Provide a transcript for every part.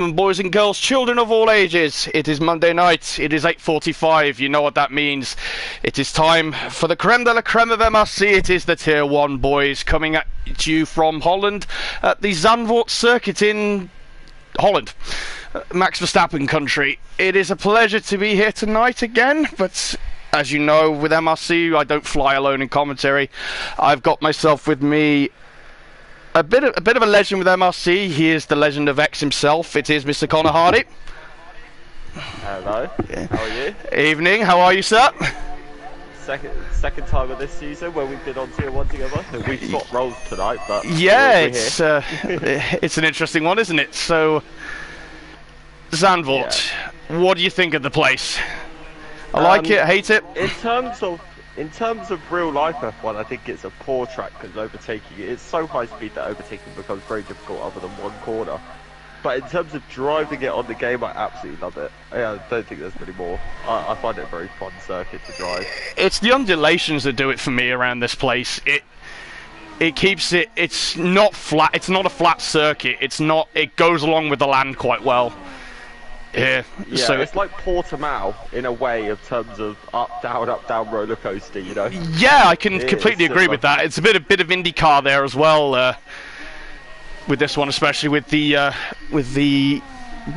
Boys and girls, children of all ages, it is Monday night, it is 8:45, you know what that means. It is time for the creme de la creme of MRC, it is the Tier 1 boys coming at you from Holland at the Zandvoort circuit in Holland, Max Verstappen country. It is a pleasure to be here tonight again, but as you know, with MRC, I don't fly alone in commentary. I've got myself with me a bit of a legend with MRC. He is the legend of X himself. It is Mr. Connor Hardy. Hello. How are you? Evening. How are you, sir? Second time of this season where we've been on Tier 1 together. We've swapped roles tonight, but yeah, it's an interesting one, isn't it? So, Zandvoort, what do you think of the place? I like it, hate it. In terms of real life F1, I think it's a poor track because overtaking it's so high speed that overtaking becomes very difficult other than one corner. But in terms of driving it on the game, I absolutely love it. I don't think there's many more. I find it a very fun circuit to drive. It's the undulations that do it for me around this place. It keeps it. It's not flat. It's not a flat circuit. It goes along with the land quite well. Yeah, so it's like Portimao in a way, of terms of up down roller coaster, you know. Yeah, I can completely agree with that. It's a bit of IndyCar there as well, with this one, especially with the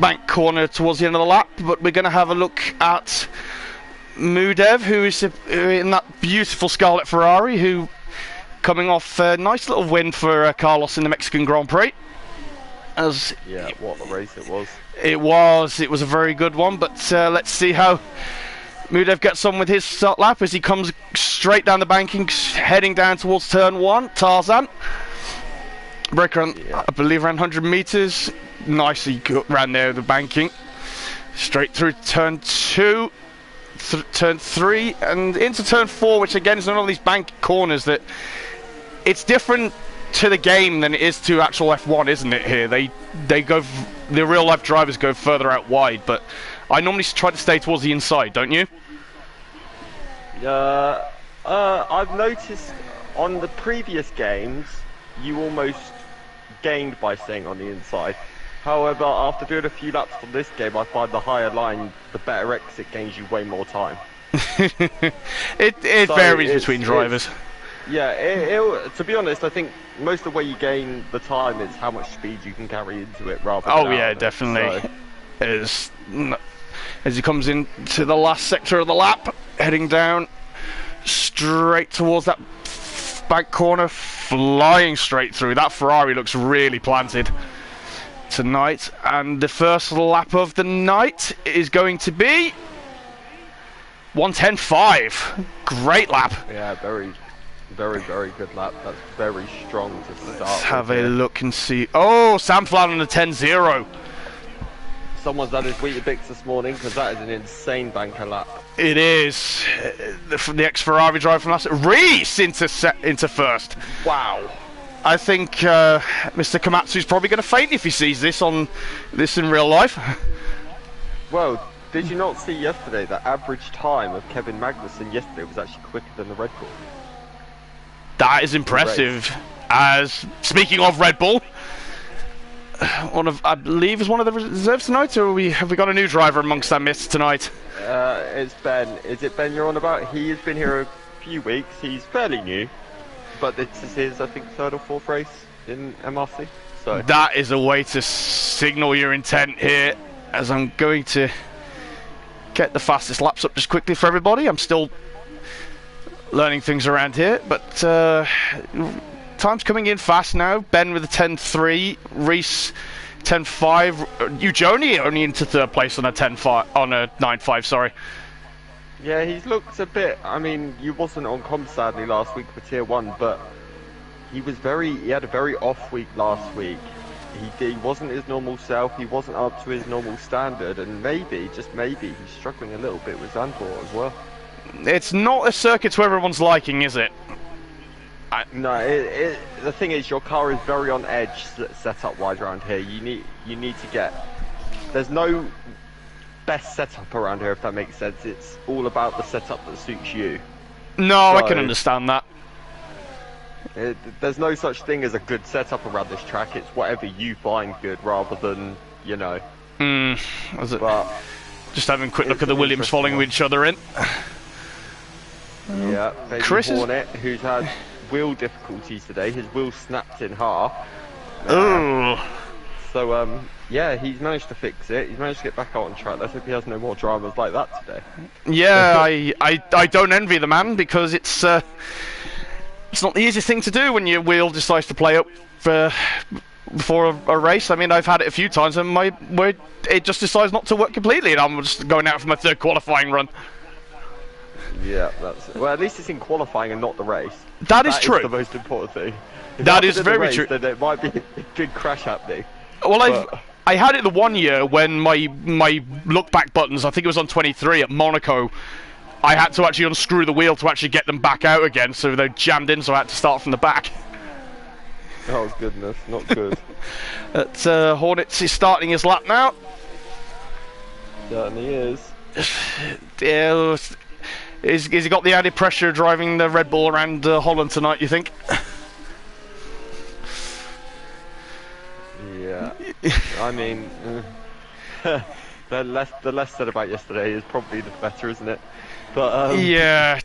bank corner towards the end of the lap. But we're going to have a look at Mudev, who is in that beautiful Scarlet Ferrari, who coming off a nice little win for Carlos in the Mexican Grand Prix. What a race it was. It was a very good one, but let's see how Mudev gets on with his start lap as he comes straight down the banking, heading down towards turn 1. Tarzan. Break around, I believe, around 100 meters. Nicely ran there, the banking. Straight through turn 2, turn 3, and into turn 4, which again is one of these bank corners that it's different to the game than it is to actual F1, isn't it? Here they go, the real life drivers go further out wide, but I normally try to stay towards the inside, don't you? I've noticed on the previous games you almost gained by staying on the inside. However, after doing a few laps on this game, I find the higher line, the better exit gains you way more time. it varies between drivers. To be honest, I think most of the way you gain the time is how much speed you can carry into it rather than definitely. So. As he comes into the last sector of the lap, heading down straight towards that back corner, flying straight through. That Ferrari looks really planted tonight. And the first lap of the night is going to be 1:10.5. Great lap. Yeah, very good lap. That's very strong to start. Let's have a look and see. Oh, Sam Flood on the 10.0. Someone's done his Weetabix this morning because that is an insane banker lap. It is. The ex-Ferrari driver from last Reese into first. Wow. I think Mr. Komatsu's probably going to faint if he sees this in real life. Well, did you not see yesterday the average time of Kevin Magnussen yesterday was actually quicker than the Red Bull? That is impressive. As speaking of Red Bull, I believe is one of the reserves tonight, or have we got a new driver amongst that mist tonight? It's Ben. Is it Ben you're on about? He has been here a few weeks. He's fairly new, but this is his, I think, 3rd or 4th race in MRC. So that is a way to signal your intent here. As I'm going to get the fastest laps up just quickly for everybody. I'm still learning things around here, but time's coming in fast now. Ben with a 10.3, Reese 10.5, Eugeni only into 3rd place on a 10.5, on a 9.5. Sorry. Yeah, he's looked a bit. I mean, you wasn't on comp sadly last week for Tier 1, but he had a very off week last week. He wasn't his normal self. He wasn't up to his normal standard, and maybe, just maybe, he's struggling a little bit with Zandvoort as well. It's not a circuit to everyone's liking, is it? No, the thing is, your car is very on edge setup wise around here. You need to get. There's no best setup around here, if that makes sense. It's all about the setup that suits you. No, I can understand that. There's no such thing as a good setup around this track. It's whatever you find good, rather than, you know, Was it? But Just having a quick look it's at the an Williams interesting following one. each other in. Yeah, Baby Chris is- Hornet, who's had wheel difficulties today. His wheel snapped in half. Ooh. So, yeah, he's managed to fix it. He's managed to get back out on track. Let's hope he has no more dramas like that today. Yeah, I don't envy the man, because it's not the easiest thing to do when your wheel decides to play up before a race. I mean, I've had it a few times, and where it just decides not to work completely, and I'm just going out for my third qualifying run. Yeah, well, at least it's in qualifying and not the race. That is true. The most important thing. If That it is happened in the very race, true. Then it might be a big crash happening. Well, I had it the one year when my look back buttons, I think it was on 23 at Monaco, I had to actually unscrew the wheel to actually get them back out again, so they jammed in, so I had to start from the back. Oh goodness, not good. Hornets is starting his lap now. Certainly is. Yeah, has he got the added pressure driving the Red Bull around Holland tonight, you think? Yeah. I mean, the less said about yesterday is probably the better, isn't it? But yeah,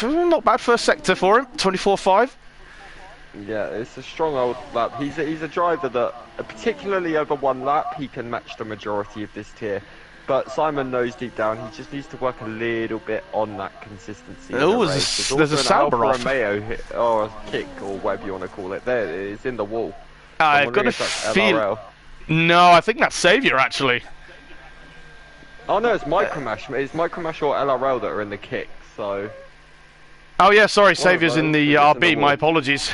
not bad first sector for him. 24.5. yeah, it's a strong old lap. He's a driver that, particularly over one lap, he can match the majority of this tier. But Simon knows deep down he just needs to work a little bit on that consistency. Oh, there's a Sauber off. Romeo or a kick or whatever you want to call it. There it is in the wall. I've got a feel. No, I think that's Saviour actually. Oh no, it's Micromash. It's Micromash or LRL that are in the kick. So. Oh yeah, sorry, Saviour's in the those, RB. My apologies.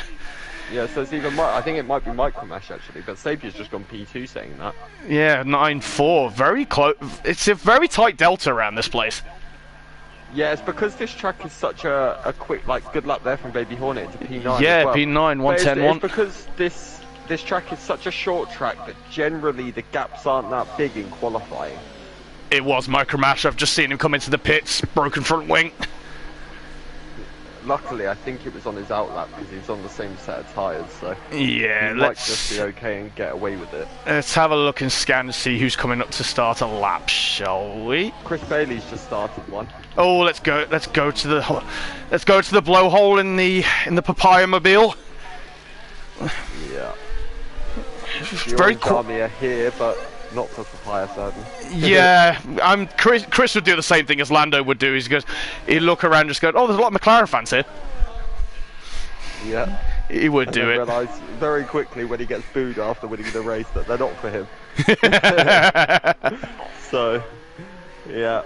Yeah, so it's even. I think it might be Micromash actually, but Saviour's just gone P2 saying that. Yeah, 9.4. Very close. It's a very tight delta around this place. Yeah, it's because this track is such a quick, like, good lap there from Baby Hornet to P9. Yeah, as well. P9, But 110.1. it's because this track is such a short track that generally the gaps aren't that big in qualifying. It was Micromash. I've just seen him come into the pits, broken front wing. Luckily, I think it was on his outlap because he was on the same set of tyres, so Yeah, he might just be okay and get away with it. Let's have a look and scan to see who's coming up to start a lap, shall we? Chris Bailey's just started one. Oh, let's go to the blowhole in the papaya mobile. Yeah. Very cool. Army are here, but not for papaya, sadly. Yeah, Chris would do the same thing as Lando would do. He'd look around and just go, oh, there's a lot of McLaren fans here. Yeah. He would and do it. Realise very quickly when he gets booed after winning the race that they're not for him. So, yeah.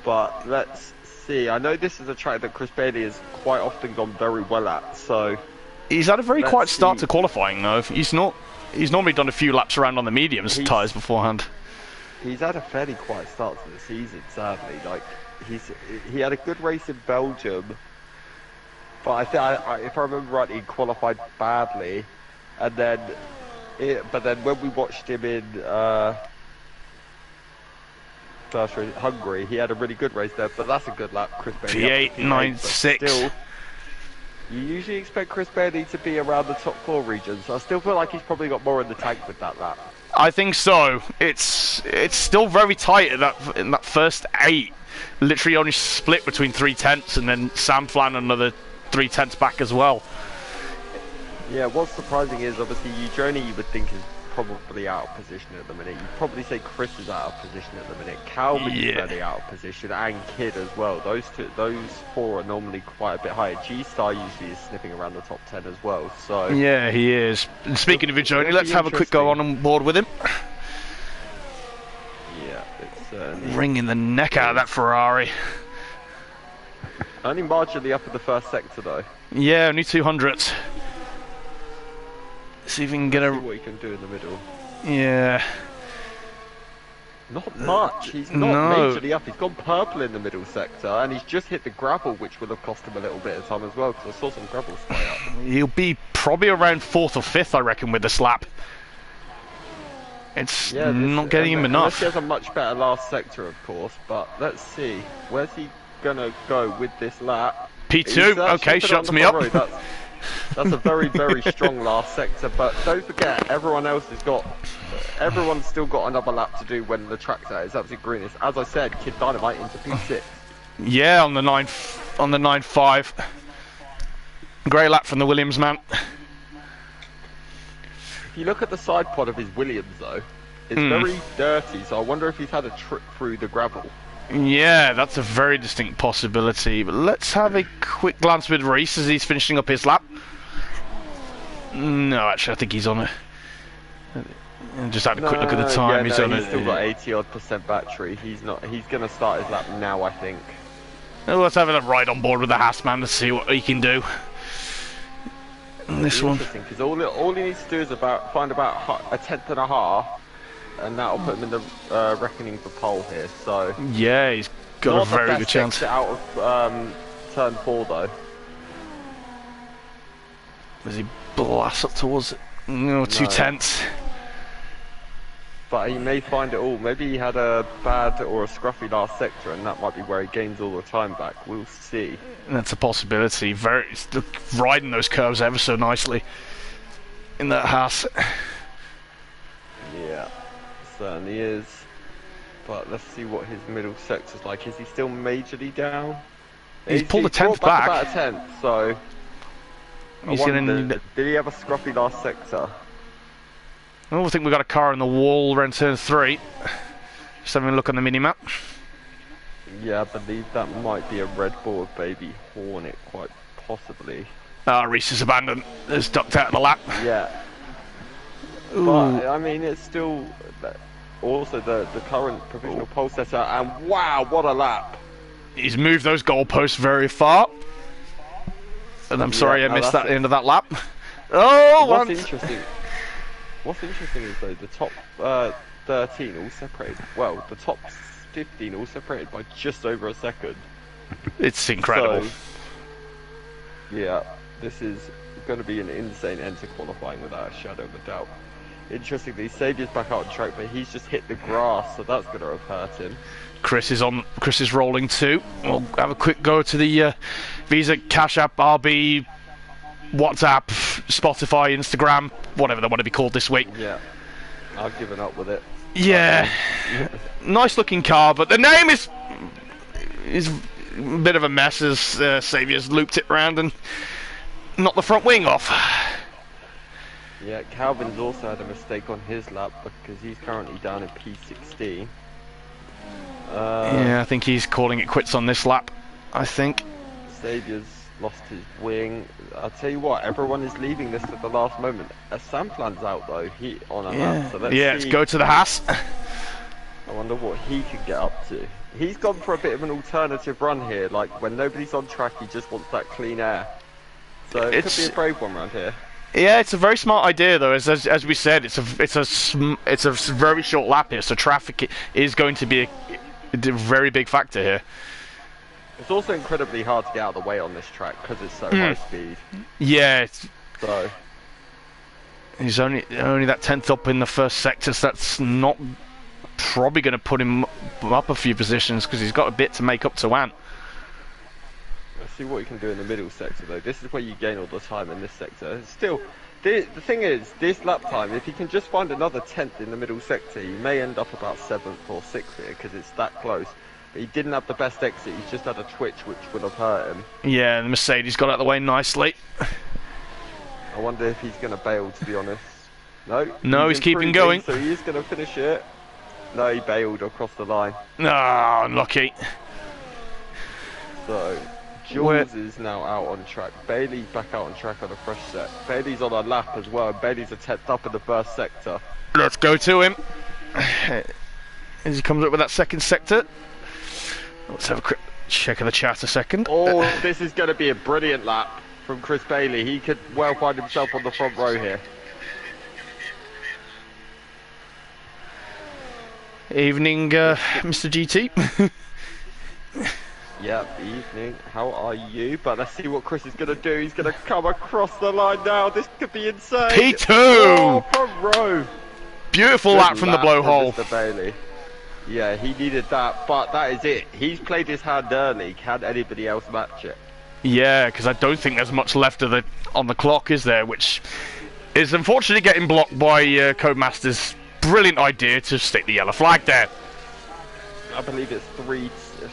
But let's see. I know this is a track that Chris Bailey has quite often gone very well at. So he's had a very quiet start to qualifying, though. He's normally done a few laps around on the mediums tyres beforehand. He's had a fairly quiet start to the season, sadly. Like he had a good race in Belgium, but if I remember rightly, he qualified badly, and then when we watched him in Hungary, he had a really good race there. But that's a good lap, Chris Bailey. P8.96. Still, you usually expect Chris Bailey to be around the top 4 regions. I still feel like he's probably got more in the tank with that lap. I think so. It's still very tight in that first 8. Literally only split between 3/10, and then Sam Flan another 3/10 back as well. Yeah, what's surprising is obviously Journey you would think is probably out of position at the minute. You'd probably say Chris is out of position at the minute. Calvin's fairly out of position, and Kid as well. Those 4 are normally quite a bit higher. G-Star usually is sniffing around the top 10 as well. So yeah, he is. And speaking of Journey, let's have a quick go on board with him. Yeah, it's certainly wringing the neck out of that Ferrari. Only marginally up in the first sector though. Yeah, only 200. See if we can get see what he can do in the middle. Yeah. Not much. He's not majorly up. He's gone purple in the middle sector, and he's just hit the gravel, which will have cost him a little bit of time as well, because I saw some gravel spray up. He'll be probably around 4th or 5th, I reckon, with this lap. It's not getting him enough. He has a much better last sector, of course, but let's see. Where's he going to go with this lap? P2, okay, shuts me up. That's a very, very strong last sector, but don't forget, everyone's still got another lap to do when the track's out. It's absolutely greenish. As I said, Kid Dynamite into P6. Yeah, on the 9.5. Great lap from the Williams man. If you look at the side pod of his Williams, though, it's very dirty, so I wonder if he's had a trip through the gravel. Yeah, that's a very distinct possibility. But let's have a quick glance with Reese as he's finishing up his lap. No, actually, I think he's on it. Just had a quick look at the time. Yeah, he's on he's it. still got 80-odd% battery. He's not. He's gonna start his lap now, I think. Well, let's have a ride on board with the Haas man to see what he can do. This one. Interesting, because all he needs to do is find about a tenth and a half, and that'll put him in the reckoning for pole here. So yeah, he's got a very good chance. Out of turn 4 though. As he blasts up towards it. No, 2/10. But he may find it all. Maybe he had a bad or a scruffy last sector, and that might be where he gains all the time back. We'll see. That's a possibility. Riding those curves ever so nicely in that Haas. Yeah, certainly is. But let's see what his middle sector's like. Is he still majorly down? He's pulled a 10th back. About a 10th, so did he have a scruffy last sector? Oh, I think we've got a car on the wall around turn 3. Just having a look on the mini-map. Yeah, I believe that might be a Red Bull Baby Hornet, quite possibly. Reese is abandoned. Has ducked out of the lap. Yeah. Ooh. But, I mean, it's still also the current provisional pole setter, and wow, what a lap! He's moved those goalposts very far. And I'm sorry I missed that end of that lap. Oh, What's interesting is though the top 13 all separated. Well, the top 15 all separated by just over a second. It's incredible. So, yeah, this is going to be an insane end to qualifying without a shadow of a doubt. Interestingly, Saviour's back out on track, but he's just hit the grass, so that's going to have hurt him. Chris is rolling too. We'll have a quick go to the Visa, Cash App, RB, WhatsApp, Spotify, Instagram, whatever they want to be called this week. Yeah, I've given up with it. Yeah, nice looking car, but the name is a bit of a mess as Saviour's looped it round and knocked the front wing off. Yeah, Calvin's also had a mistake on his lap because he's currently down in P16. Yeah, I think he's calling it quits on this lap, I think. Saviour's lost his wing. I'll tell you what, everyone is leaving this at the last moment. Samplan's out though, on a lap, so let's go to the Haas. I wonder what he can get up to. He's gone for a bit of an alternative run here, like when nobody's on track he just wants that clean air. So it could be a brave one around here. Yeah, it's a very smart idea though. As we said, it's a very short lap here, so traffic is going to be a very big factor here. It's also incredibly hard to get out of the way on this track because it's so high speed. Yeah. So he's only that 10th up in the first sector, so that's not probably going to put him up a few positions because he's got a bit to make up to Ant. Let's see what he can do in the middle sector though. This is where you gain all the time in this sector. Still, the thing is, this lap time, if he can just find another 10th in the middle sector, he may end up about 7th or 6th here because it's that close. But he didn't have the best exit, he's just had a twitch which would have hurt him. Yeah, the Mercedes got out of the way nicely. I wonder if he's going to bail, to be honest. No, he's keeping going. So he is going to finish it. No, he bailed across the line. No, unlucky. So Jules is now out on track. Bailey's back out on track on a fresh set. Bailey's on a lap as well. Bailey's a 10th up in the first sector. Let's go to him. As he comes up with that second sector. Let's have a quick check of the chat a second. Oh, this is going to be a brilliant lap from Chris Bailey. He could well find himself on the front row here. Evening, Mr. GT. Yep, evening. How are you? But let's see what Chris is going to do. He's going to come across the line now. This could be insane. P2! Oh, front row. Beautiful lap from the blowhole. Mr. Bailey. Yeah, he needed that, but that is it. He's played his hand early. Can anybody else match it? Yeah, because I don't think there's much left of on the clock, is there? Which is unfortunately getting blocked by Codemaster's brilliant idea to stick the yellow flag there. I believe it's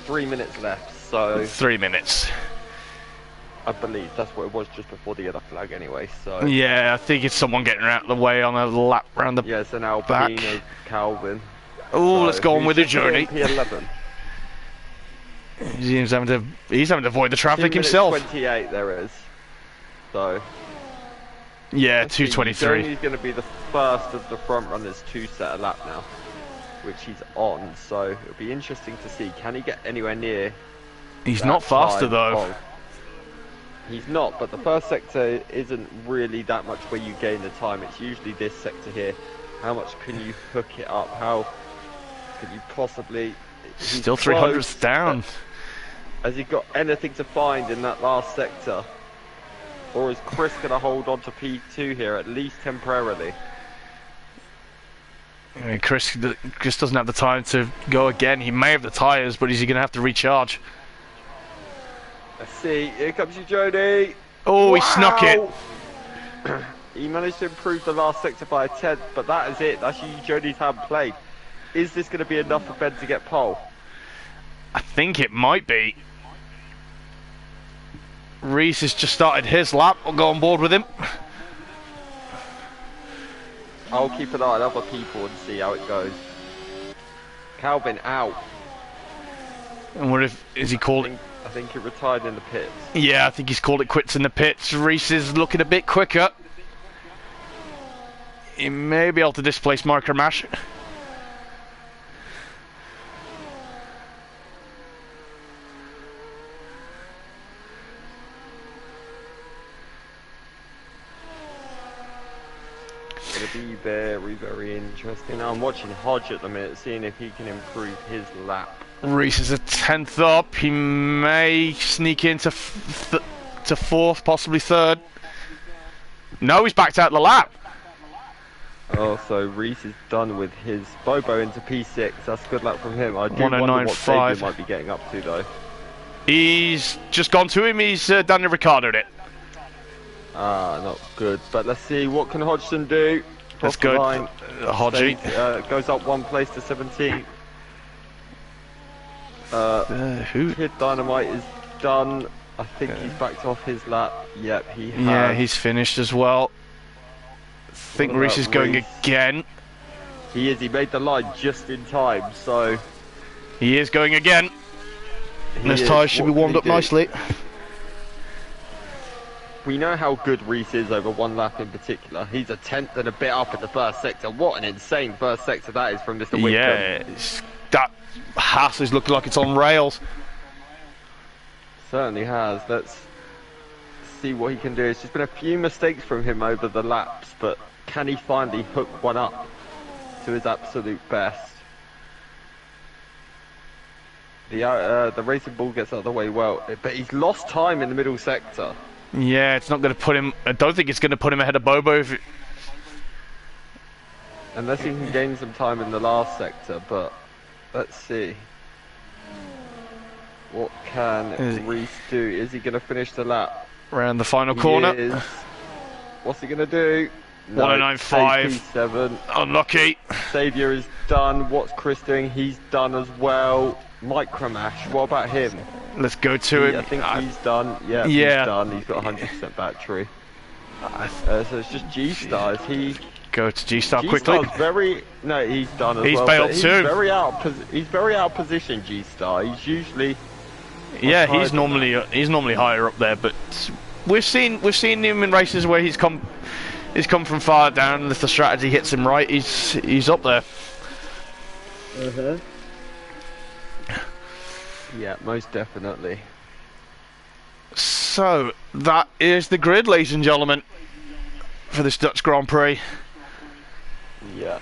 three minutes left, so 3 minutes. I believe that's what it was just before the yellow flag anyway, so... Yeah, I think it's someone getting out of the way on a lap round the yeah, it's an Albino back. Calvin. Oh, so let's go on with the journey. P11. He's having to avoid the traffic himself. 28 there is. So... yeah, 2:23. He's going to be the first of the front runners to set a lap now, which he's on, so it'll be interesting to see. Can he get anywhere near? He's not faster though. Oh, he's not, but the first sector isn't really that much where you gain the time. It's usually this sector here. How much can you hook it up? How can you possibly... Still 300s down. Has he got anything to find in that last sector? Or is Chris going to hold on to P2 here, at least temporarily? I mean, Chris doesn't have the time to go again. He may have the tyres, but is he going to have to recharge? Let's see. Here comes you, Jody. Oh, wow. He snuck it. He managed to improve the last sector by a 10th, but that is it. That's Jody's hand played. Is this going to be enough for Ben to get pole? I think it might be. Reese has just started his lap. I'll go on board with him. I'll keep an eye on other people and see how it goes. Calvin out. And what if is he called it? I think he retired in the pits. Yeah, I think he's called it quits in the pits. Reese is looking a bit quicker. He may be able to displace Micromash. It'll be very, very interesting. I'm watching Hodge at the minute, seeing if he can improve his lap. Reese is a 10th up. He may sneak into to 4th, possibly 3rd. No, he's backed out the lap. Oh, so Reese is done with his Bobo into P6. That's good luck from him. I do wonder what Xavier might be getting up to, though. He's just gone to him. He's Daniel Ricciardo'd it. Ah, not good. But let's see, what can Hodgson do? That's good. Hodgie. Goes up 1 place to 17. Who? Kid Dynamite is done. I think he's backed off his lap. Yep, he has. Yeah, he's finished as well. I think Reese is going again. He is. He made the line just in time, so... He is going again. His tyres should be warmed up nicely. We know how good Reese is over 1 lap in particular. He's a 10th and a bit up in the first sector. What an insane first sector that is from Mr. Whitcomb. Yeah, that Haas is looking like it's on rails. Certainly has. Let's see what he can do. It's just been a few mistakes from him over the laps, but can he finally hook one up to his absolute best? The racing ball gets out of the way well, but he's lost time in the middle sector. Yeah, it's not going to put him... I don't think it's going to put him ahead of Bobo. Unless he can gain some time in the last sector, but let's see. What can Reese do? Is he going to finish the lap? Around the final corner. Is. What's he going to do? No, 109.5. P7. Unlucky. Xavier is done. What's Chris doing? He's done as well. Micromash, what about him? Let's go to him. I think he's done. Yeah, he's done. He's got 100% battery. So it's just G-Star. Is he... Go to G-Star quickly. Very... No, he's done as he's well. Bailed he's too. He's very out of position, G-Star. He's usually... Yeah, he's normally higher up there, but we've seen him in races where he's come from far down, and if the strategy hits him right, he's up there. Yeah, most definitely. So that is the grid, ladies and gentlemen, for this Dutch Grand Prix. Yeah,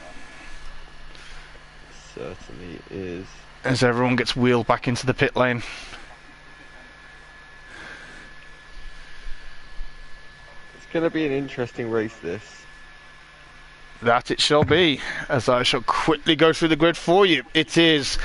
certainly is. As everyone gets wheeled back into the pit lane. It's going to be an interesting race, this. That it shall be, as I shall quickly go through the grid for you. It is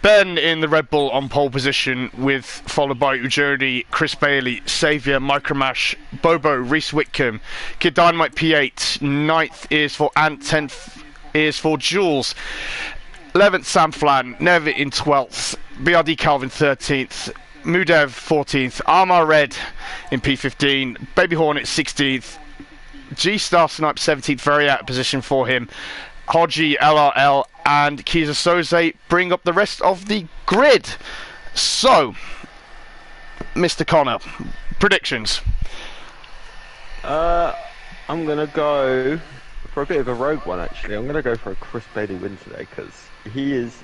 Ben in the Red Bull on pole position, with followed by Ujodi, Chris Bailey, Xavier, Micromash, Bobo, Reese Whitcomb, Kid Dynamite P8, 9th is for Ant, 10th is for Jules, 11th Sam Flan, Nev in 12th, BRD Calvin 13th, Mudev 14th, Armar Red in P15, Baby Hornet 16th, G-Star Snipe 17th, very out of position for him, Hodgie, LRL and Kiza Soze bring up the rest of the grid. So, Mr. Connor, predictions? I'm going to go for a bit of a rogue one, actually. I'm going to go for a Chris Bailey win today, because he is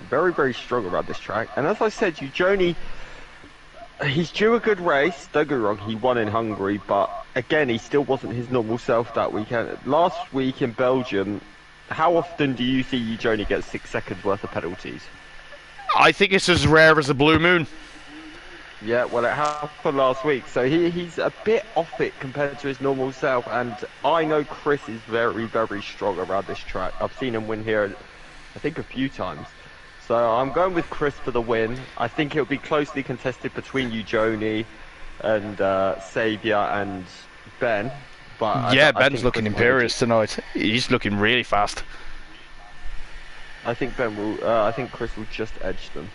very, very strong around this track. And as I said, Ujoni, he's due a good race. Don't get me wrong, he won in Hungary, but again, he still wasn't his normal self that weekend. Last week in Belgium, how often do you see Ujoni get 6 seconds worth of penalties? I think it's as rare as a blue moon. Yeah, well, it happened last week, so he's a bit off it compared to his normal self, and I know Chris is very, very strong around this track. I've seen him win here, I think, a few times. So I'm going with Chris for the win. I think it'll be closely contested between Ujoni and Xavier and Ben. But yeah, I Ben's think looking Chris imperious tonight. He's looking really fast. I think Ben will. I think Chris will just edge them.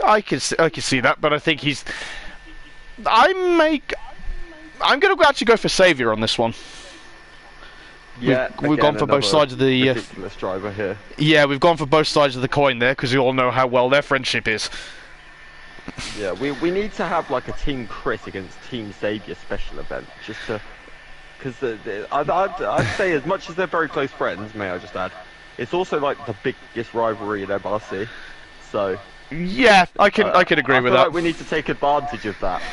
I can see that, but I think he's. I'm going to actually go for Xavier on this one. Yeah, we've gone for both sides of the ridiculous driver here. Yeah, we've gone for both sides of the coin there, because we all know how well their friendship is. Yeah, we need to have like a Team Chris against Team Xavier special event, just to, because I'd say as much as they're very close friends, may I just add, it's also like the biggest rivalry in MRC. So yeah, I can agree with that. Like we need to take advantage of that.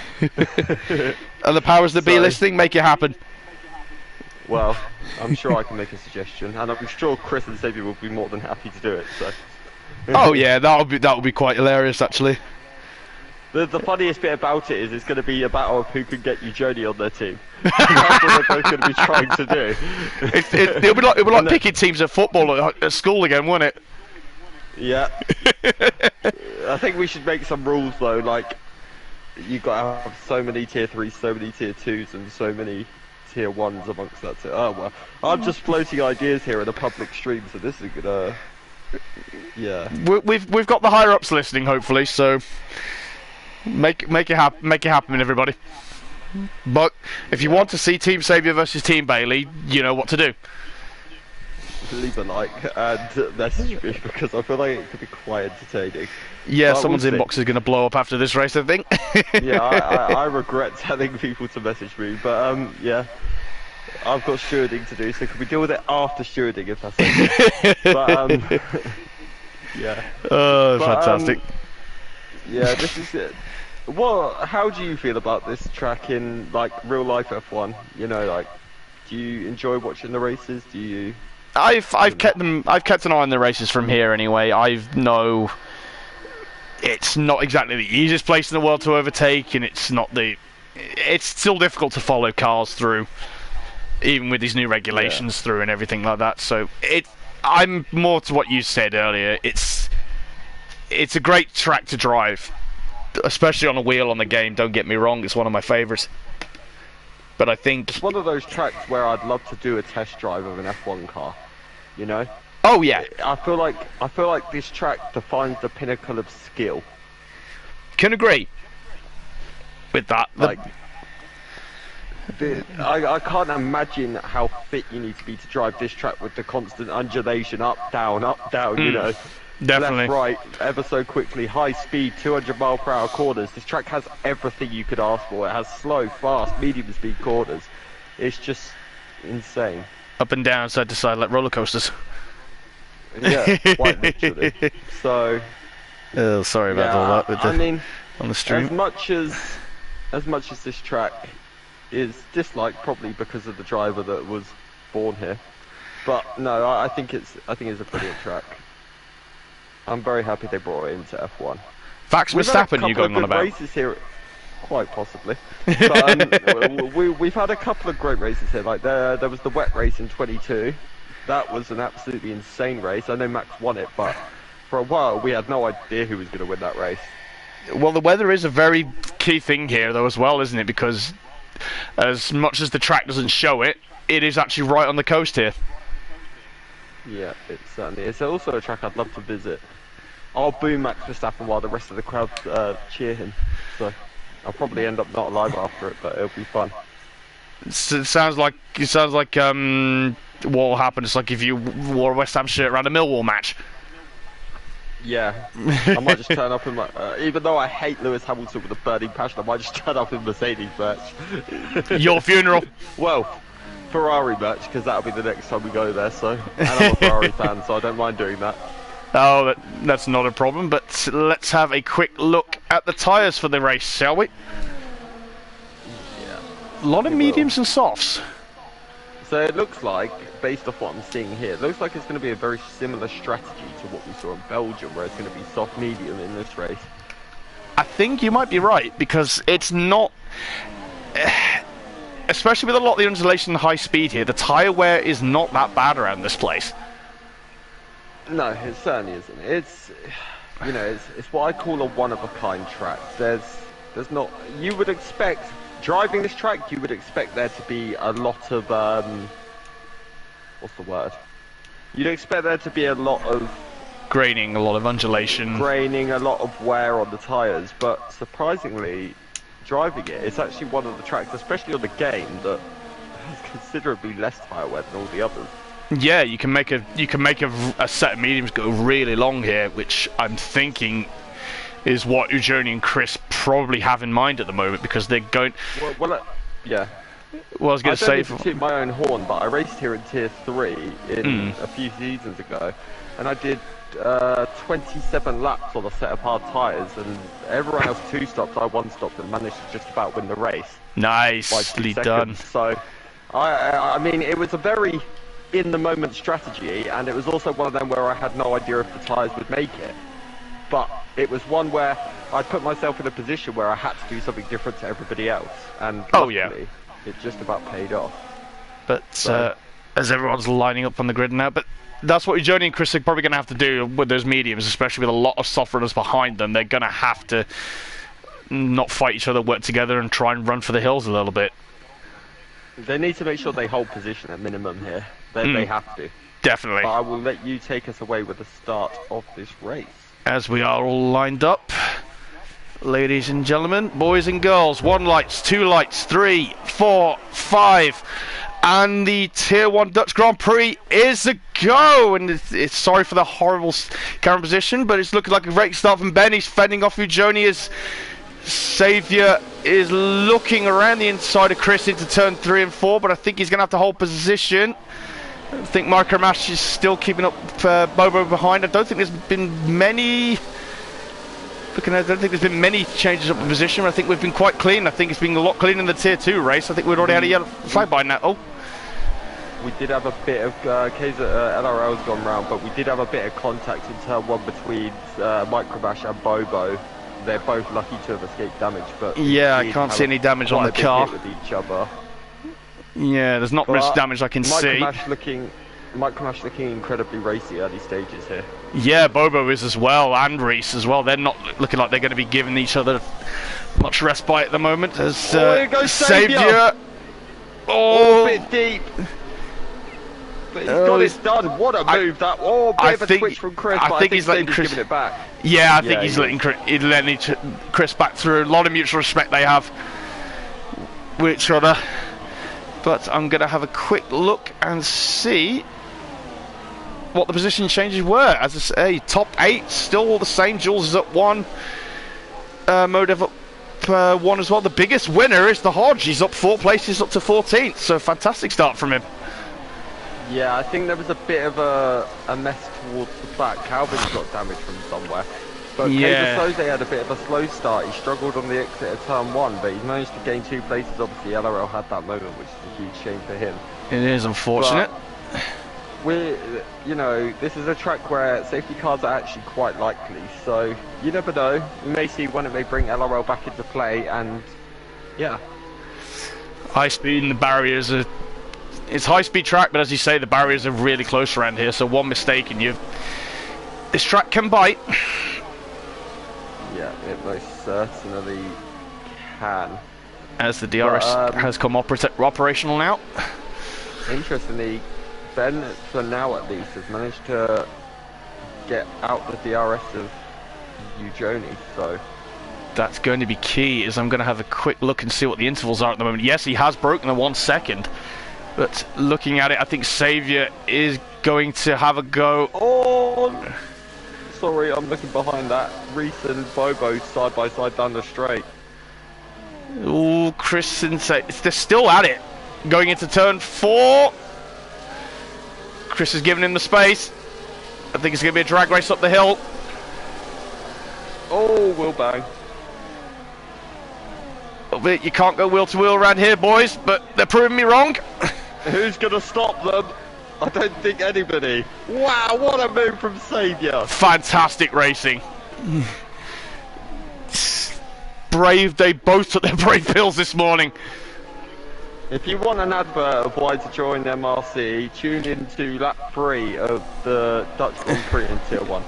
And the powers that be listening, make it happen. Well, I'm sure I can make a suggestion, and I'm sure Chris and Xavier will be more than happy to do it. So. Oh yeah, that would be quite hilarious actually. The funniest bit about it is it's going to be a battle of who can get Ujoni on their team. That's what they're both going to be trying to do. It'll be like picking teams at football at school again, won't it? Yeah. I think we should make some rules though, like you've got to have so many tier 3s, so many tier 2s, and so many tier 1s amongst that. Oh well, I'm just floating ideas here in a public stream, so this is gonna. Yeah. We've got the higher ups listening, hopefully, so. Make it happen, everybody. But if you want to see Team Xavier versus Team Bailey, you know what to do. Leave a like and message me, because I feel like it could be quite entertaining. Yeah, someone's inbox is going to blow up after this race, I think. Yeah, I regret telling people to message me, but yeah, I've got stewarding to do, so can we deal with it after stewarding if that's okay? But yeah. Oh, fantastic. Yeah, this is it. Well, how do you feel about this track in like real life F1? You know, like, do you enjoy watching the races? Do you? I've kept an eye on the races from here anyway. I know it's not exactly the easiest place in the world to overtake, and it's still difficult to follow cars through, even with these new regulations through and everything like that. So I'm more to what you said earlier. It's a great track to drive, especially on a wheel on the game. Don't get me wrong, it's one of my favourites. But I think it's one of those tracks where I'd love to do a test drive of an F1 car. You know? Oh yeah. I feel like this track defines the pinnacle of skill. Can agree with that. Like, I can't imagine how fit you need to be to drive this track with the constant undulation, up, down, you know. Definitely. Left, right, ever so quickly, high speed, 200-mile-per-hour corners. This track has everything you could ask for. It has slow, fast, medium speed corners. It's just insane. Up and down, side to side, like roller coasters. Yeah, quite literally. So. Oh, sorry about all that. On the stream. As much as this track is disliked, probably because of the driver that was born here, but no, I think it's a brilliant track. I'm very happy they brought it into F1. Fax Verstappen, you going on about? Races here, quite possibly. But, we've had a couple of great races here. Like there was the wet race in 22. That was an absolutely insane race. I know Max won it, but for a while, we had no idea who was going to win that race. Well, the weather is a very key thing here, though, as well, isn't it? Because as much as the track doesn't show it, it is actually right on the coast here. Yeah, it certainly is. It's also a track I'd love to visit. I'll boo Max Verstappen while the rest of the crowd cheer him. So I'll probably end up not alive after it, but it'll be fun. It sounds like what will happen is like if you wore a West Ham shirt around a Millwall match. Yeah, I might just turn up in my... even though I hate Lewis Hamilton with a burning passion, I might just turn up in Mercedes merch. Your funeral. Well, Ferrari merch, because that'll be the next time we go there, so... And I'm a Ferrari fan, so I don't mind doing that. Oh, that's not a problem, but let's have a quick look at the tyres for the race, shall we? Yeah. A lot of mediums and softs. So it looks like, based off what I'm seeing here, it looks like it's going to be a very similar strategy to what we saw in Belgium, where it's going to be soft medium in this race. I think you might be right, because it's not... especially with a lot of the undulation and high speed here, the tyre wear is not that bad around this place. No, it certainly isn't. It's, you know, it's what I call a one-of-a-kind track. There's not... You would expect... Driving this track, you would expect there to be a lot of, what's the word? You'd expect there to be a lot of... Graining, a lot of undulation. Graining, a lot of wear on the tyres, but surprisingly, driving it, it's actually one of the tracks, especially on the game, that has considerably less tyre wear than all the others. Yeah, you can make a set of mediums go really long here, which I'm thinking is what Ujoni and Chris probably have in mind at the moment, because they're going... yeah. Well, I was going to say... I don't need to toot my own horn, but I raced here in Tier 3 a few seasons ago, and I did 27 laps on a set of hard tyres, and everyone else 2 stopped, I 1 stopped, and managed to just about win the race. Nicely done. So, I mean, it was a very in-the-moment strategy, and it was also one of them where I had no idea if the tyres would make it. But it was one where I put myself in a position where I had to do something different to everybody else, and luckily, it just about paid off. But as everyone's lining up on the grid now, but that's what Ujoni and Chris are probably going to have to do with those mediums, especially with a lot of soft runners behind them. They're going to have to not fight each other, work together, and try and run for the hills a little bit. They need to make sure they hold position at minimum here. They have to. Definitely. But I will let you take us away with the start of this race. As we are all lined up, ladies and gentlemen, boys and girls, 1 lights, 2 lights, 3, 4, 5, and the Tier 1 Dutch Grand Prix is a go. And it's sorry for the horrible camera position, but it's looking like a great start from Ben. He's fending off Ujoni as Saviour is looking around the inside of Chris into turn 3 and 4, but I think he's going to have to hold position. I think Marco Mash is still keeping up Bobo behind. I don't think there's been many... Looking at, I don't think there's been many changes up in position. I think we've been quite clean. I think it's been a lot cleaner in the Tier 2 race. I think we'd already had a yellow flag by now. Oh. We did have a bit of... LRL's gone round, but we did have a bit of contact in turn 1 between Micromash and Bobo. They're both lucky to have escaped damage, but... Yeah, I can't see any damage on the car. With each other. Yeah, there's not much damage I can see. Micromash looking incredibly racy early stages here. Yeah, Bobo is as well, and Reese as well. They're not looking like they're going to be giving each other much respite at the moment. As here goes Saviour. Oh, a bit deep. But he's got it done. What a move that. Oh, bit of a twitch from Chris. I think he's letting Chris giving it back. Yeah, I think he's letting Chris back through. A lot of mutual respect they have with each other. But I'm going to have a quick look and see what the position changes were. As I say, top 8, still all the same. Jules is up 1. Modev up 1 as well. The biggest winner is the Hodge. He's up 4 places, up to 14th. So fantastic start from him. Yeah, I think there was a bit of a mess towards the back. Calvin's got damage from somewhere. But yeah. Soze had a bit of a slow start. He struggled on the exit of turn 1, but he managed to gain 2 places. Obviously, LRL had that moment, which is a huge shame for him. It is unfortunate. You know, this is a track where safety cars are actually quite likely. So you never know. We may see when it may bring LRL back into play, and yeah. High speed and the barriers are... It's high speed track, but as you say, the barriers are really close around here. So one mistake and This track can bite. Yeah, it most certainly can. As the DRS has come operational now. Interestingly, Ben, for now at least, has managed to get out the DRS of Ujoni, so... That's going to be key, as I'm going to have a quick look and see what the intervals are at the moment. Yes, he has broken the 1 second, but looking at it, I think Xavier is going to have a go. Oh! Sorry, I'm looking behind that. Reese and Bobo side by side down the straight. Ooh, Chris and they're still at it. Going into turn 4. Chris has given him the space. I think it's going to be a drag race up the hill. Oh, wheel bang. You can't go wheel to wheel around here, boys, but they're proving me wrong. Who's going to stop them? I don't think anybody. Wow, what a move from Xavier. Fantastic racing. Brave, they both took their brave pills this morning. If you want an advert of why to join MRC, tune into lap 3 of the Dutch Grand Prix in Tier 1.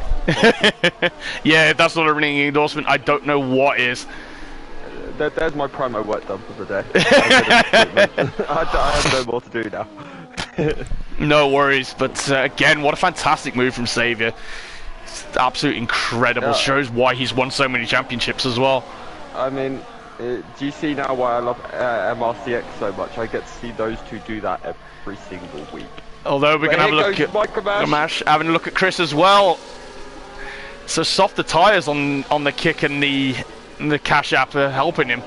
Yeah, if that's not a ringing endorsement, I don't know what is. There's my promo work done for the day. I have no more to do now. No worries, but again, what a fantastic move from Xavier. It's absolutely incredible. Yeah. Shows why he's won so many championships as well. I mean, do you see now why I love MRC-X so much? I get to see those two do that every single week. Although we're going to have a look at Micromash, having a look at Chris as well. So softer tyres on the kick and the Cash App are helping him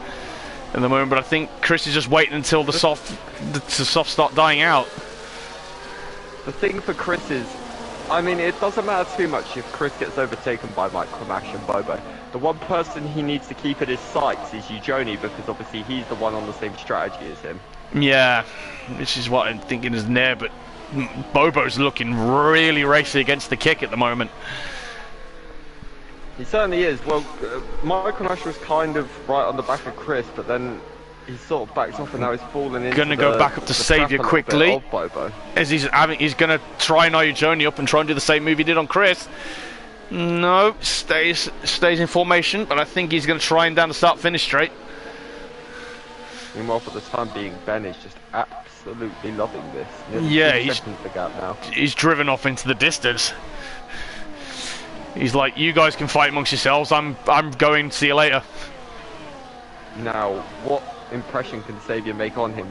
at the moment, but I think Chris is just waiting until the soft start dying out. The thing for Chris is, I mean, it doesn't matter too much if Chris gets overtaken by Micromash and Bobo. The one person he needs to keep at his sights is Ujoni, because obviously he's the one on the same strategy as him. Yeah, which is what I'm thinking is there, but Bobo's looking really racy against the kick at the moment. He certainly is. Well, Micromash was kind of right on the back of Chris, but then he sort of backed off and now he's fallen into Gonna go back up to Xavier quickly. As he's gonna try and eye Ujoni up and try and do the same move he did on Chris. No, stays in formation, but I think he's gonna try and down the start-finish straight. Meanwhile, for the time being, Ben is just absolutely loving this. Yeah, he's the gap now. He's driven off into the distance. He's like, you guys can fight amongst yourselves. I'm going. See you later. Now, what impression can Xavier make on him?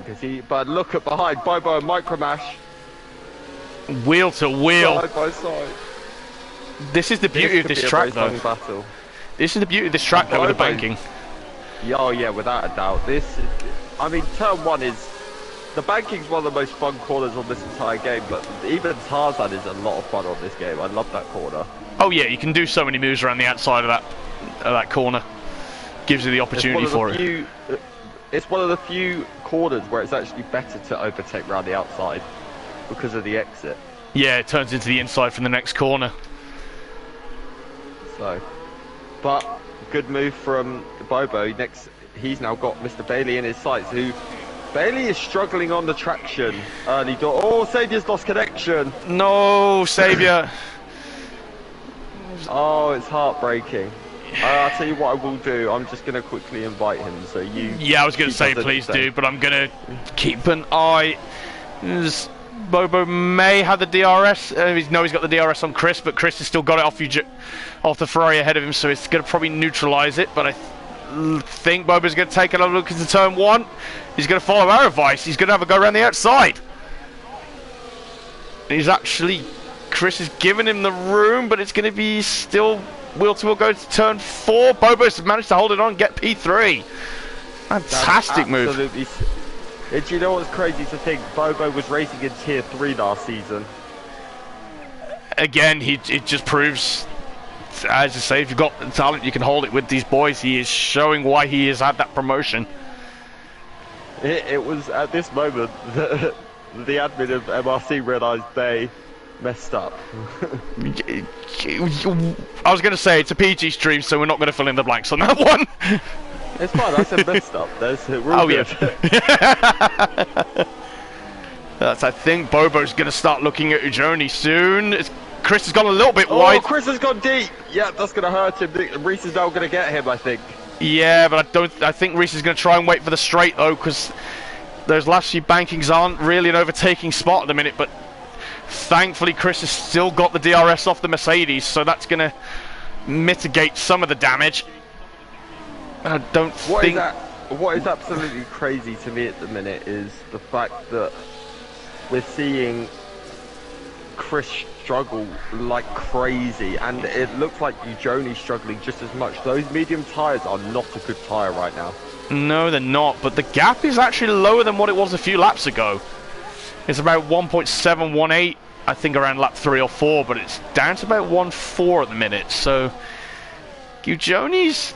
But look at behind, Bobo and Micromash. Wheel to wheel. Side by side. This is the beauty of this track, though. Battle. This is the beauty of this track, though, with the banking. Yeah, oh yeah, without a doubt. I mean, turn 1 is... The banking's one of the most fun corners on this entire game, but even Tarzan is a lot of fun on this game. I love that corner. Oh yeah, you can do so many moves around the outside of that corner. Gives you the opportunity for it. It's one of the few corners where it's actually better to overtake around the outside because of the exit. Yeah, it turns into the inside from the next corner. So, but good move from Bobo. Next, he's now got Mr. Bailey in his sights. Bailey is struggling on the traction early door. Oh, Xavier's lost connection. No, Xavier. Oh, it's heartbreaking. I'll tell you what I will do. I'm just going to quickly invite him. So you. Yeah, I was going to say please do, but I'm going to keep an eye. Bobo may have the DRS. He's got the DRS on Chris, but Chris has still got it off the Ferrari ahead of him, so it's going to probably neutralise it. But I think Bobo's going to take another look into turn 1. He's going to follow our advice. He's going to have a go around the outside. He's actually... Chris has given him the room, but it's going to be still wheel to wheel go to turn 4. Bobo's managed to hold it on, get P3. Fantastic move. Do you know what's crazy to think? Bobo was racing in Tier 3 last season. Again, it just proves, as I say, if you've got the talent, you can hold it with these boys. He is showing why he has had that promotion. It was at this moment that the admin of MRC realised they messed up. I was going to say it's a PG stream, so we're not going to fill in the blanks on that one. It's fine, I said messed up. We're all good. Yeah. I think Bobo's going to start looking at Ujoni soon. It's Chris has gone a little bit Oh, wide. Chris has gone deep. Yeah, that's going to hurt him. Reese is now going to get him, I think. Yeah, but I think Reese is going to try and wait for the straight though, because those last few bankings aren't really an overtaking spot at the minute. But thankfully, Chris has still got the DRS off the Mercedes, so that's going to mitigate some of the damage. I don't think. What is absolutely crazy to me at the minute is the fact that we're seeing Chris struggle like crazy, and it looks like Eugeni's struggling just as much. Those medium tyres are not a good tyre right now. No, they're not, but the gap is actually lower than what it was a few laps ago. It's about 1.718, I think, around lap 3 or 4, but it's down to about 1.4 at the minute. So Eugeni's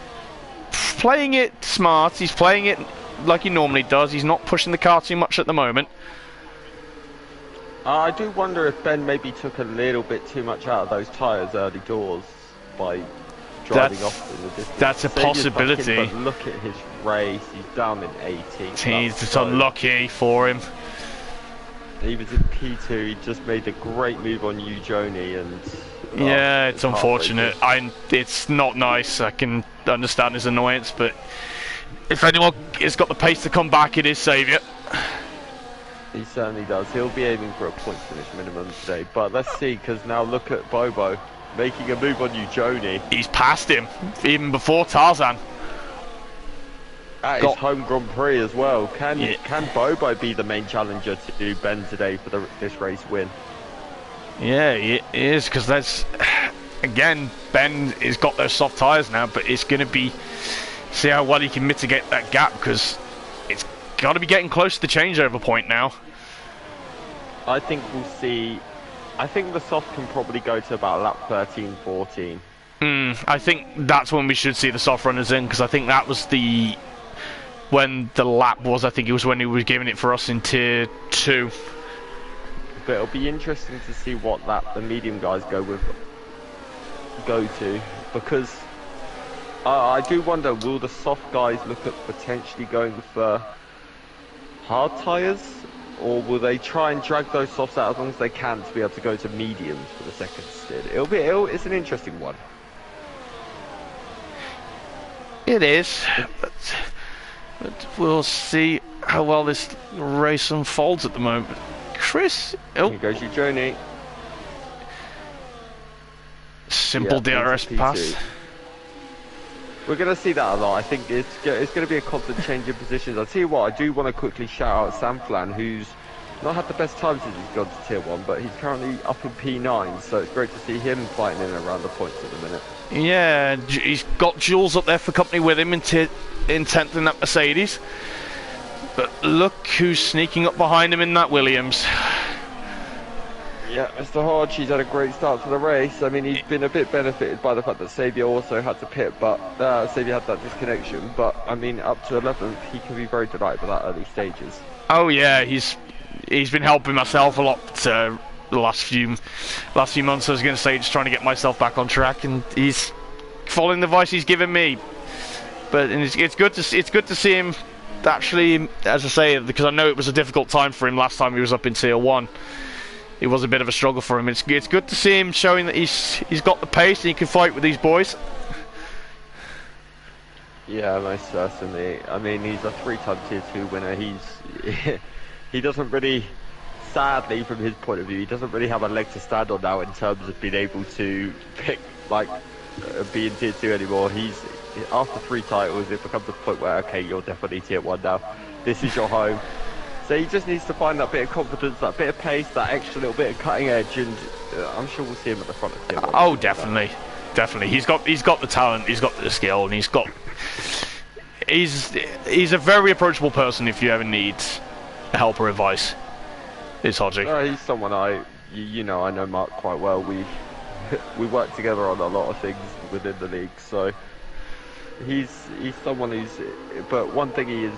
playing it smart. He's playing it like he normally does. He's not pushing the car too much at the moment. I do wonder if Ben maybe took a little bit too much out of those tyres early doors by driving off in the distance. That's a possibility. But look at his race. He's down in 18th. He's just unlucky for him. He was in P2. He just made a great move on Eugeni, and yeah, it's unfortunate. It's not nice. I can understand his annoyance, but if anyone has got the pace to come back, it is Saviour. He certainly does. He'll be aiming for a point finish minimum today. But let's see, because now look at Bobo making a move on Eugeni. He's passed him even before Tarzan. At his home Grand Prix as well. Can Bobo be the main challenger to do Ben today for this race win? Yeah, it is, because that's, again, Ben has got those soft tyres now, but it's going to be, see how well he can mitigate that gap, because it's got to be getting close to the changeover point now. I think we'll see, I think the soft can probably go to about lap 13, 14. I think that's when we should see the soft runners in, because I think that was when the lap was, I think it was when he was giving it for us in tier 2. But it'll be interesting to see what the medium guys go to, because I do wonder, will the soft guys look at potentially going for hard tyres, or will they try and drag those softs out as long as they can to be able to go to mediums for the second stint? It's an interesting one. It is, but we'll see how well this race unfolds at the moment. Chris, here goes Eugeni. Simple DRS pass. We're going to see that a lot. I think it's going to be a constant change in positions. I'll tell you what, I do want to quickly shout out Samflan, who's not had the best time since he's gone to tier 1, but he's currently up in P9, so it's great to see him fighting in around the points at the minute. Yeah, he's got Jules up there for company with him in 10th in that Mercedes. But look who's sneaking up behind him in that Williams. Yeah, Mr. Hodge, he's had a great start to the race. I mean, he's been a bit benefited by the fact that Saviour also had to pit, but Saviour had that disconnection. But, I mean, up to 11th, he can be very delighted with that early stages. Oh, yeah, he's been helping myself a lot the last few months. I was going to say, just trying to get myself back on track, and he's following the advice he's given me. But it's good to see him actually, as I say, because I know it was a difficult time for him last time he was up in tier 1. It was a bit of a struggle for him. It's good to see him showing that he's got the pace and he can fight with these boys. Yeah, most certainly. I mean, he's a 3-time tier 2 winner. He doesn't really, sadly from his point of view, he doesn't really have a leg to stand on now in terms of being able to pick, be in tier 2 anymore. He's, after 3 titles, it becomes a point where, okay, you're definitely tier 1 now. This is your home. So he just needs to find that bit of confidence, that bit of pace, that extra little bit of cutting edge, and I'm sure we'll see him at the front of tier 1. Oh, definitely. He's got the talent, he's got the skill, and he's a very approachable person if you ever need help or advice. It's Hodgie. He's someone I know Mark quite well. We work together on a lot of things within the league, so he's someone who's. But one thing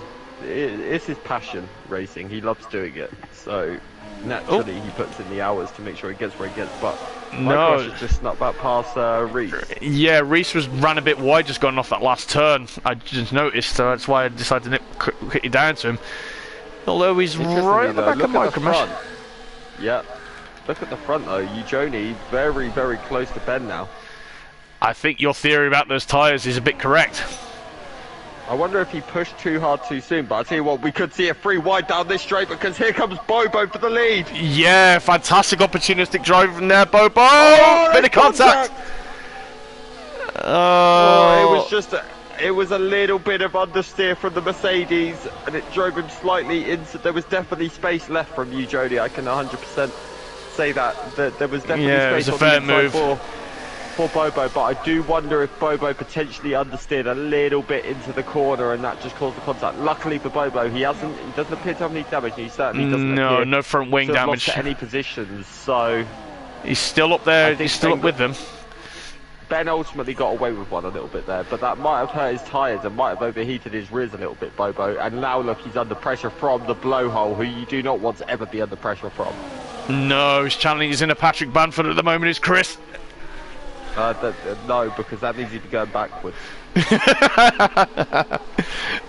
it's his passion, racing. He loves doing it, so naturally he puts in the hours to make sure he gets where he gets. But my gosh, it's just not that past Reese. Yeah, Reese ran a bit wide, just going off that last turn. I just noticed, so that's why I decided to nip quickly down to him. Although he's right at the back of Micromesh. Yeah. Look at the front though, Eugenie very, very close to Ben now. I think your theory about those tyres is a bit correct. I wonder if he pushed too hard too soon, but I tell you what, we could see a free wide down this straight because here comes Bobo for the lead. Yeah, fantastic opportunistic drive from there, Bobo. Bit of contact. It was a little bit of understeer from the Mercedes, and it drove him slightly into. There was definitely space left from Eugenie. I can 100% say that there was definitely space on the inside for Bobo, but I do wonder if Bobo potentially understeered a little bit into the corner and that just caused the contact. Luckily for Bobo, he doesn't appear to have any damage. He certainly doesn't appear no front wing to have damage lost any positions, so he's still up there. He's still up with them. Ben ultimately got away with one a little bit there, but that might have hurt his tyres and might have overheated his rears a little bit, Bobo. And now look, he's under pressure from the blowhole, who you do not want to ever be under pressure from. No, he's channeling his inner Patrick Bamford at the moment, is Chris. No, because that means he'd be going backwards.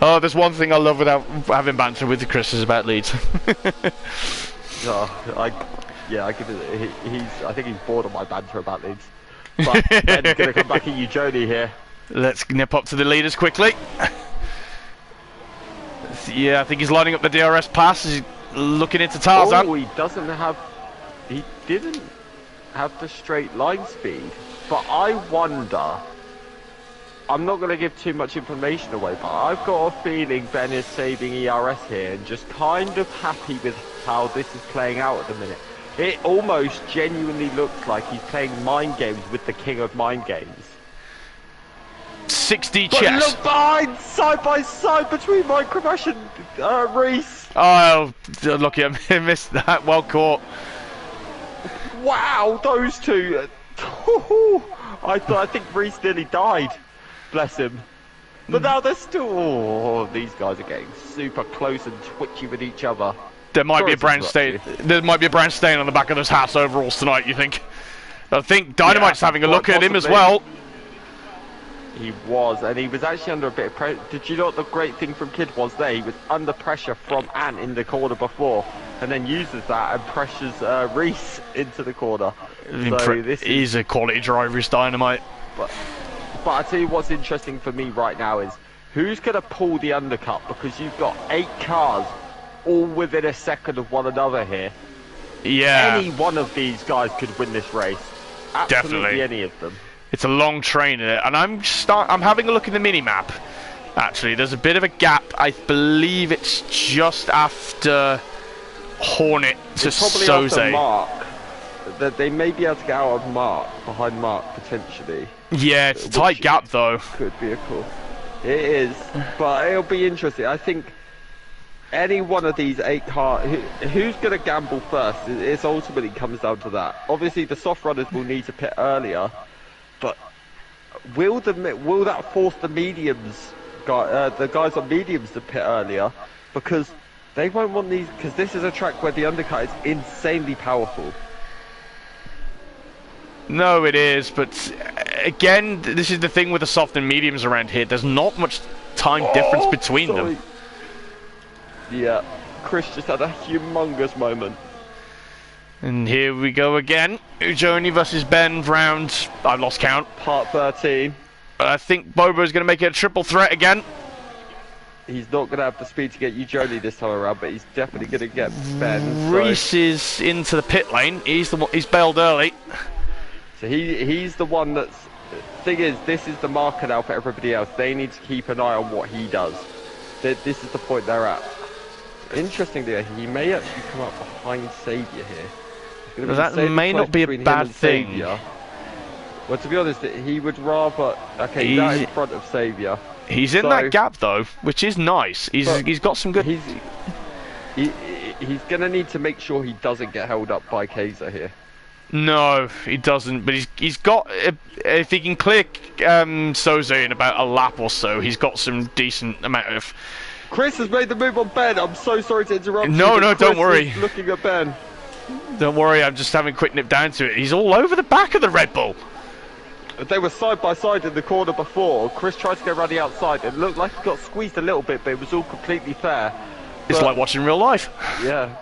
Oh, there's one thing I love without having banter with Chris is about Leeds. I give it. I think he's bored of my banter about Leeds. But Ben's going to come back at Eugenie here. Let's nip up to the leaders quickly. Yeah, I think he's lining up the DRS pass. He's looking into Tarzan. Oh, he didn't have the straight line speed. But I wonder, I'm not going to give too much information away, but I've got a feeling Ben is saving ERS here and just kind of happy with how this is playing out at the minute. It almost genuinely looks like he's playing mind games with the king of mind games. 6D but chess. Look behind, side by side between Micromash and Reese. Oh, lucky I missed that. Well caught. Wow, those two. I think Reese nearly died. Bless him. But now they're still. Oh, these guys are getting super close and twitchy with each other. There might be a brown stain. There might be a brown stain on the back of those Haas overalls tonight. You think? I think Dynamite's having a look at him as well. He was, and he was actually under a bit of pressure. Did you know what the great thing from Kid was there? He was under pressure from Ant in the corner before, and then uses that and pressures Reese into the corner. So he's a quality driver, he's Dynamite. But I tell you what's interesting for me right now is who's going to pull the undercut, because you've got 8 cars all within a second of one another here. Yeah. Any one of these guys could win this race. Absolutely. Definitely any of them. It's a long train in it, and I'm having a look in the mini-map. Actually, there's a bit of a gap. I believe it's just after Hornet to Soze. After Mark. That they may be able to get out of Mark, behind Mark, potentially. Yeah, it's a tight gap, though. Could be a call. It is, but it'll be interesting. I think any one of these 8 cars, who's going to gamble first? It ultimately comes down to that. Obviously, the soft runners will need to pit earlier. But will that force the mediums, the guys on mediums to pit earlier? Because they won't want these, because this is a track where the undercut is insanely powerful. No, it is, but again, this is the thing with the soft and mediums around here. There's not much time difference between them. Yeah, Chris just had a humongous moment. And here we go again. Eugenie versus Ben round, I've lost count. Part 13. I think Bobo's going to make it a triple threat again. He's not going to have the speed to get Eugenie this time around, but he's definitely going to get Ben. Reese is into the pit lane. He's bailed early. So he's the one that's... Thing is, this is the marker now for everybody else. They need to keep an eye on what he does. This is the point they're at. Interestingly, he may actually come up behind Saviour here. That may not be a bad thing. Well, to be honest, he would rather... Okay, he's out in front of Saviour. He's in that gap, though, which is nice. He's got some good... He's going to need to make sure he doesn't get held up by Kaiser here. No, he doesn't, but he's got... If he can clear Soze in about a lap or so, he's got some decent amount of... Chris has made the move on Ben. I'm so sorry to interrupt you. No, don't worry. Chris is looking at Ben. Don't worry, I'm just having a quick nip down to it. He's all over the back of the Red Bull. They were side by side in the corner before. Chris tried to go around the outside. It looked like he got squeezed a little bit, but it was all completely fair. It's like watching real life. Yeah.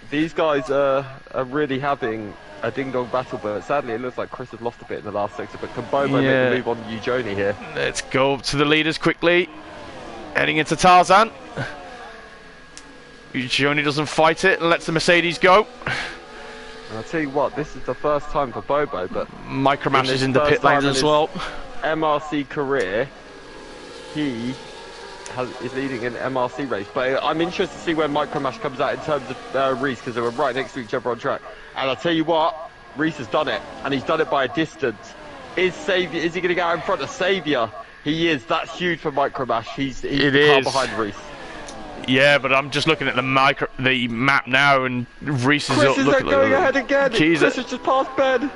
these guys are really having a ding-dong battle, but sadly it looks like Chris has lost a bit in the last sector, but can Bobo make the move on Eugenie here? Let's go to the leaders quickly. Heading into Tarzan. Eugenie doesn't fight it and lets the Mercedes go. And I'll tell you what, this is the first time for Bobo, but Micromash is in the pit lanes as well. MRC career, he is leading an MRC race, but I'm interested to see where Micromash comes out in terms of Reese, because they were right next to each other on track. And I'll tell you what, Reese has done it, and he's done it by a distance. Is he going to get out in front of Saviour? He is. That's huge for Micromash. He's far behind Reese. Yeah, but I'm just looking at the map now, and Reese is Chris is looking going ahead again. Chris has just passed Ben.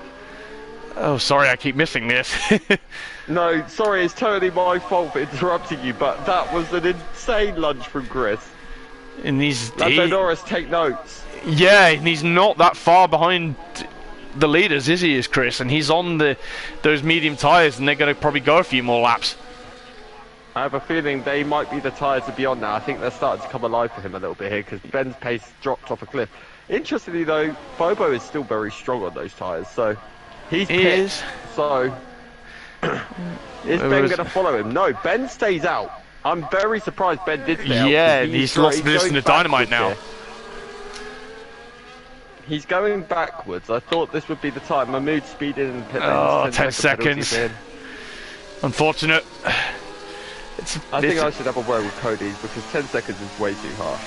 Oh, sorry, I keep missing this. No, sorry, it's totally my fault for interrupting you, but that was an insane lunge from Chris. And Lando Norris, take notes. Yeah, and he's not that far behind the leaders, is he, Chris? And he's on those medium tyres, and they're going to probably go a few more laps. I have a feeling they might be the tyres to be on now. I think they're starting to come alive for him a little bit here, because Ben's pace dropped off a cliff. Interestingly, though, Bobo is still very strong on those tyres, so he's pit. So is Ben going to follow him? No, Ben stays out. I'm very surprised Ben did stay out. Yeah, he's lost position to Dynamite now. Here. He's going backwards. I thought this would be the time. Mahmood speeded in pit lane. Oh, 10 seconds. Unfortunate. I think I should have a word with Cody's, because 10 seconds is way too harsh.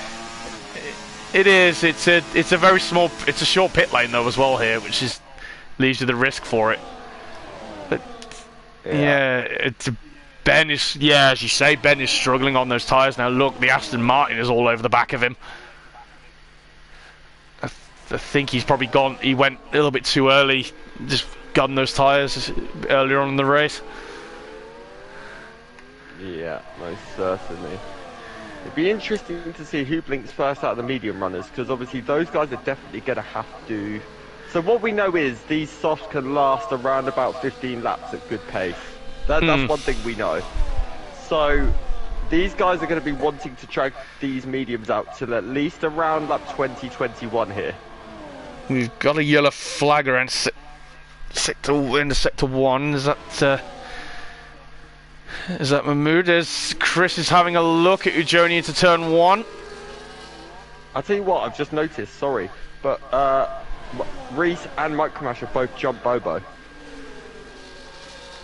It is. It's a very small. It's a short pit lane though as well here, which leaves you the risk for it. But yeah, Ben is, as you say, Ben is struggling on those tyres now. Look, the Aston Martin is all over the back of him. I think he's probably gone. He went a little bit too early, just gunned those tyres earlier on in the race. Yeah, most certainly. It'd be interesting to see who blinks first out of the medium runners, because obviously those guys are definitely going to have to. So what we know is these softs can last around about 15 laps at good pace. That's one thing we know. So these guys are going to be wanting to drag these mediums out till at least around lap 20-21 here. We've got a yellow flag around sector 1. Is that Mahmood? As Chris is having a look at Eugenie into turn 1. I'll tell you what, I've just noticed, sorry, but Reese and Micromash have both jumped Bobo.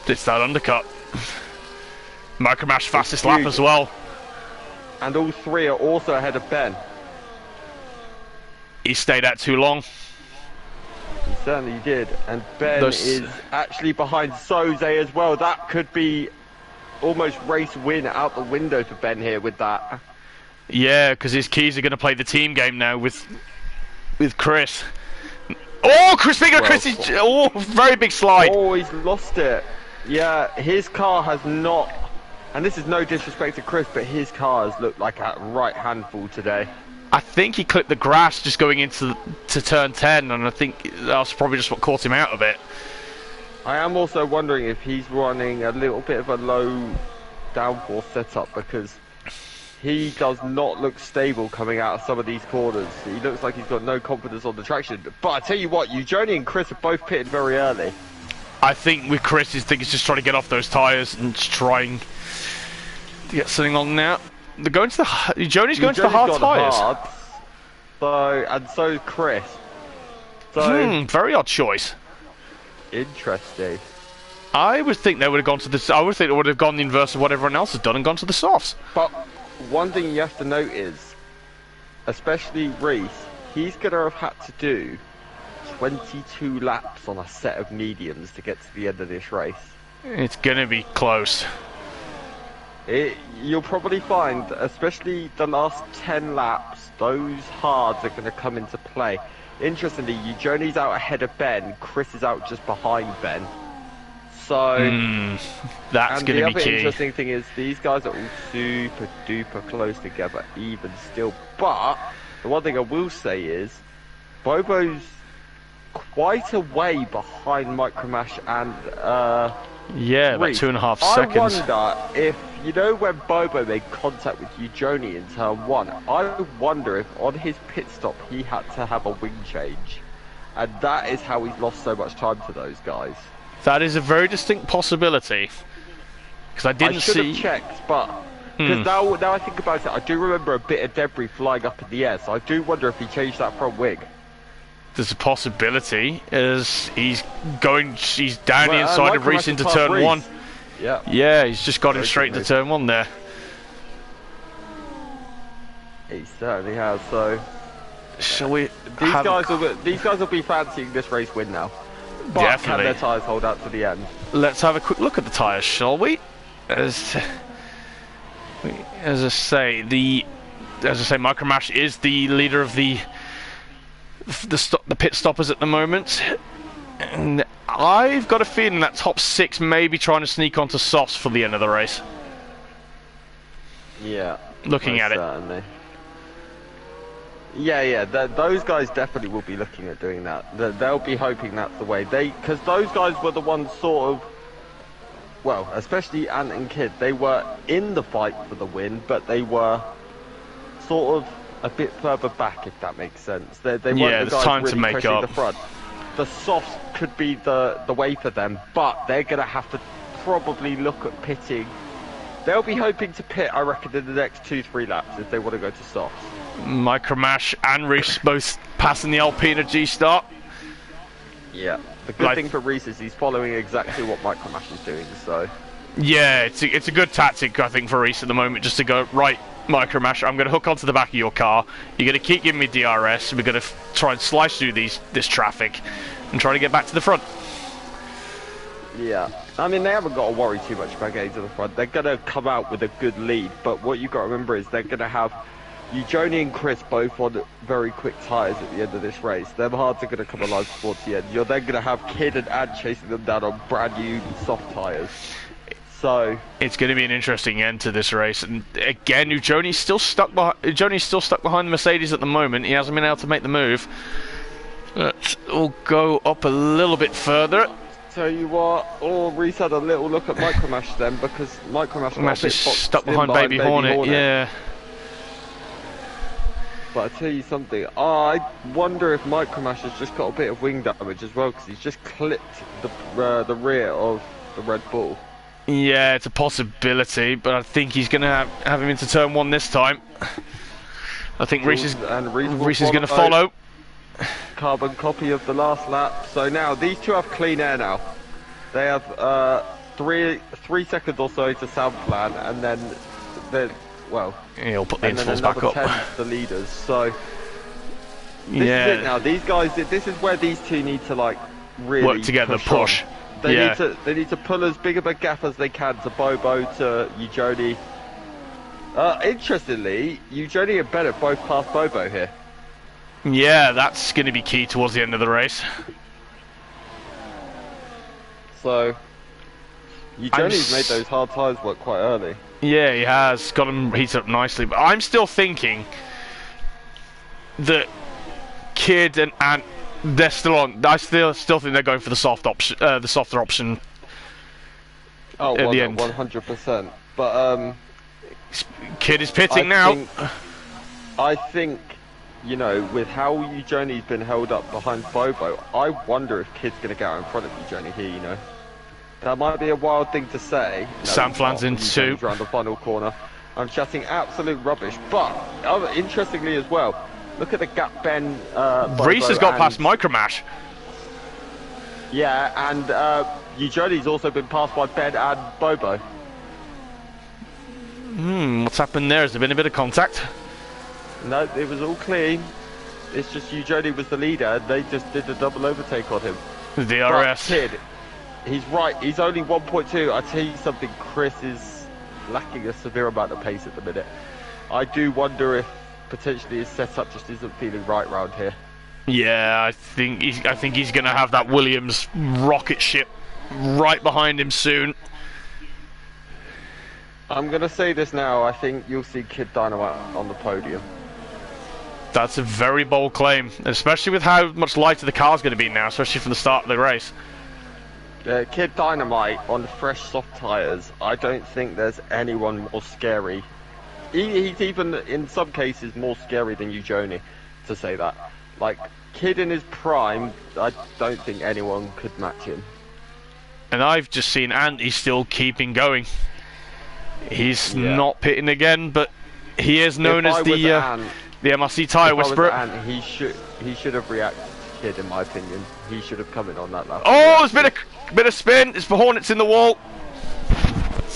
It's that undercut. Micromash fastest lap as well. And all three are also ahead of Ben. He stayed out too long. He certainly did. And Ben is actually behind Soze as well. That could be almost race win out the window for Ben here with that. Yeah, because his keys are going to play the team game now with Chris. Oh, Chris! Very big slide. Oh, he's lost it. Yeah, his car has not, and this is no disrespect to Chris, but his car has looked like a right handful today. I think he clipped the grass just going into turn 10, and I think that's probably just what caught him out of it. I am also wondering if he's running a little bit of a low downforce setup, because he does not look stable coming out of some of these corners. He looks like he's got no confidence on the traction. But I tell you what, Eugenie and Chris are both pitted very early. I think with Chris, he's just trying to get off those tyres and just trying to get something on now. They're going to Eugenie's going to the hard tyres. So is Chris. So very odd choice. Interesting. I would think they would have gone to the. I would think they would have gone the inverse of what everyone else has done and gone to the softs. But one thing you have to note is, especially Reese, he's going to have had to do 22 laps on a set of mediums to get to the end of this race. It's going to be close. You'll probably find, especially the last 10 laps, those hards are going to come into play. Interestingly, Eugenie's out ahead of Ben, Chris is out just behind Ben. So, that's going to be key. And the other interesting thing is, these guys are all super duper close together, even still. But, the one thing I will say is, Bobo's quite a way behind Micromash and yeah, about 2.5 seconds. I wonder if you know when Bobo made contact with Eugenie in turn 1, I wonder if on his pit stop he had to have a wing change. And that is how he's lost so much time to those guys. That is a very distinct possibility. Because I didn't see... I should have checked, but... Because now I think about it, I do remember a bit of debris flying up in the air, so I do wonder if he changed that front wing. There's a possibility, as he's down the inside of Reese into turn 1. Yeah. Yeah, he's just got him straight into turn 1 there. He certainly has, so... Shall we These guys will be fancying this race win now. But Definitely. Can their tyres hold out to the end? Let's have a quick look at the tyres, shall we? As I say, Micromash is the leader of the pit stoppers at the moment, and I've got a feeling that top 6 may be trying to sneak onto softs for the end of the race. Yeah. Looking at certainly. Yeah, those guys definitely will be looking at doing that. They'll be hoping that's the way. Because those guys were the ones sort of, well, especially Ant and Kid, they were in the fight for the win, but they were sort of a bit further back, if that makes sense. They weren't the guys time really to make pushing up. the front. The softs could be the way for them, but they're going to have to probably look at pitting. They'll be hoping to pit, I reckon, in the next 2-3 laps if they want to go to softs. Micromash and Reese both passing the Alpine at G-start. Yeah. The good thing for Reese is he's following exactly what Micromash is doing, so... Yeah, it's a good tactic, I think, for Reese at the moment, just to go, right, Micromash, I'm going to hook onto the back of your car, you're going to keep giving me DRS, we're going to try and slice through this traffic, and try to get back to the front. Yeah. I mean, they haven't got to worry too much about getting to the front. They're going to come out with a good lead, but what you've got to remember is they're going to have Eugenie and Chris both on very quick tyres at the end of this race. Them hards are going to come alive towards the end. You're then going to have Kid and Ad chasing them down on brand new soft tyres. So it's going to be an interesting end to this race. And again, Eugenie's still stuck behind the Mercedes at the moment. He hasn't been able to make the move. We'll go up a little bit further. Tell you what, Reese had a little look at Micromash then, because Micromash is stuck behind Baby Hornet. Yeah. But I tell you something, I wonder if Micromash has just got a bit of wing damage as well, because he's just clipped the rear of the Red Bull. Yeah, it's a possibility, but I think he's going to have him into turn 1 this time. I think Reese is going to follow. Carbon copy of the last lap. So now these two have clean air now. They have 3 seconds or so to sound plan, and then he'll put the intervals back up. 10 to the leaders. So this is it now. These guys, this is where these two need to like really work together, push. They need to pull as big of a gap as they can to Bobo, to Eugenie. Interestingly, Eugenie and Bennett both passed Bobo here. Yeah, that's going to be key towards the end of the race. So, Eugenie's made those hard tyres work quite early. Yeah, he has. Got him heated up nicely. But I'm still thinking that Kid and Ant, they're still on. I still think they're going for the soft option, the softer option. Oh, at the end. 100%. But Kid is pitting now. I think, you know, with how Eugenie's been held up behind Bobo, I wonder if Kid's going to get out in front of Eugenie here, you know. That might be a wild thing to say. No, Sam Flan's in 2. Around the final corner. I'm chatting absolute rubbish. But, interestingly as well, look at the gap Ben. Reese has got past Micromash. Yeah, and Eugenie's also been passed by Ben and Bobo. What's happened there? Has there been a bit of contact? No, it was all clean. It's just Eugenie was the leader, and they just did a double overtake on him. The DRS. Kid, he's right. He's only 1.2. I tell you something, Chris is lacking a severe amount of pace at the minute. I do wonder if potentially his setup just isn't feeling right round here. Yeah, I think he's going to have that Williams rocket ship right behind him soon. I'm going to say this now. I think you'll see Kid Dynamite on the podium. That's a very bold claim, especially with how much lighter the car's going to be now, especially from the start of the race. Kid Dynamite on fresh soft tyres. I don't think there's anyone more scary. He's even, in some cases, more scary than Eugenie, to say that. Like, Kid in his prime, I don't think anyone could match him. And I've just seen Andy still keeping going. He's not pitting again, but he is known as the MRC tyre whisperer. He should have reacted to Kid, in my opinion. He should have come in on that lap. Oh, there's been a spin. It's for Hornets in the wall.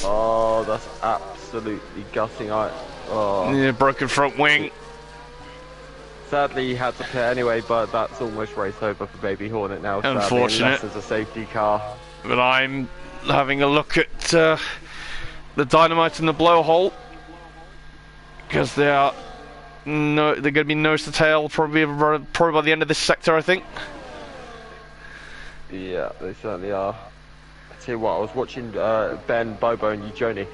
Oh, that's absolutely gutting. Yeah, broken front wing. Sadly, he had to pit anyway, but that's almost race over for Baby Hornet now. Unfortunate. Unless there's a safety car. But I'm having a look at the Dynamite and the blowhole, because they're going to be nose to tail probably by the end of this sector, I think. Yeah, they certainly are. I tell you what, I was watching Ben, Bobo, and Eugenie.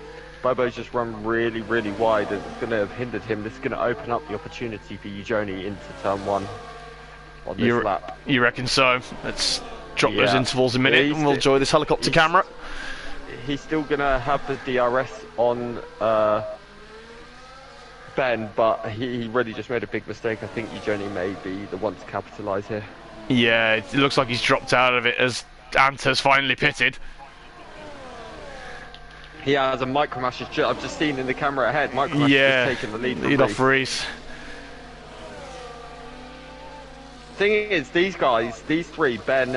Bobo's just run really, really wide, and it's going to have hindered him. This is going to open up the opportunity for Eugenie into turn 1 on this lap. You reckon so? Let's drop those intervals a minute, and we'll enjoy this helicopter camera. He's still going to have the DRS on Ben, but he really just made a big mistake. I think Eugenie may be the one to capitalise here. Yeah, it looks like he's dropped out of it as Anta's finally pitted. He has a Micromash. I've just seen in the camera ahead. Micromash has taken the lead off Reese. Thing is, these guys, these three, Ben,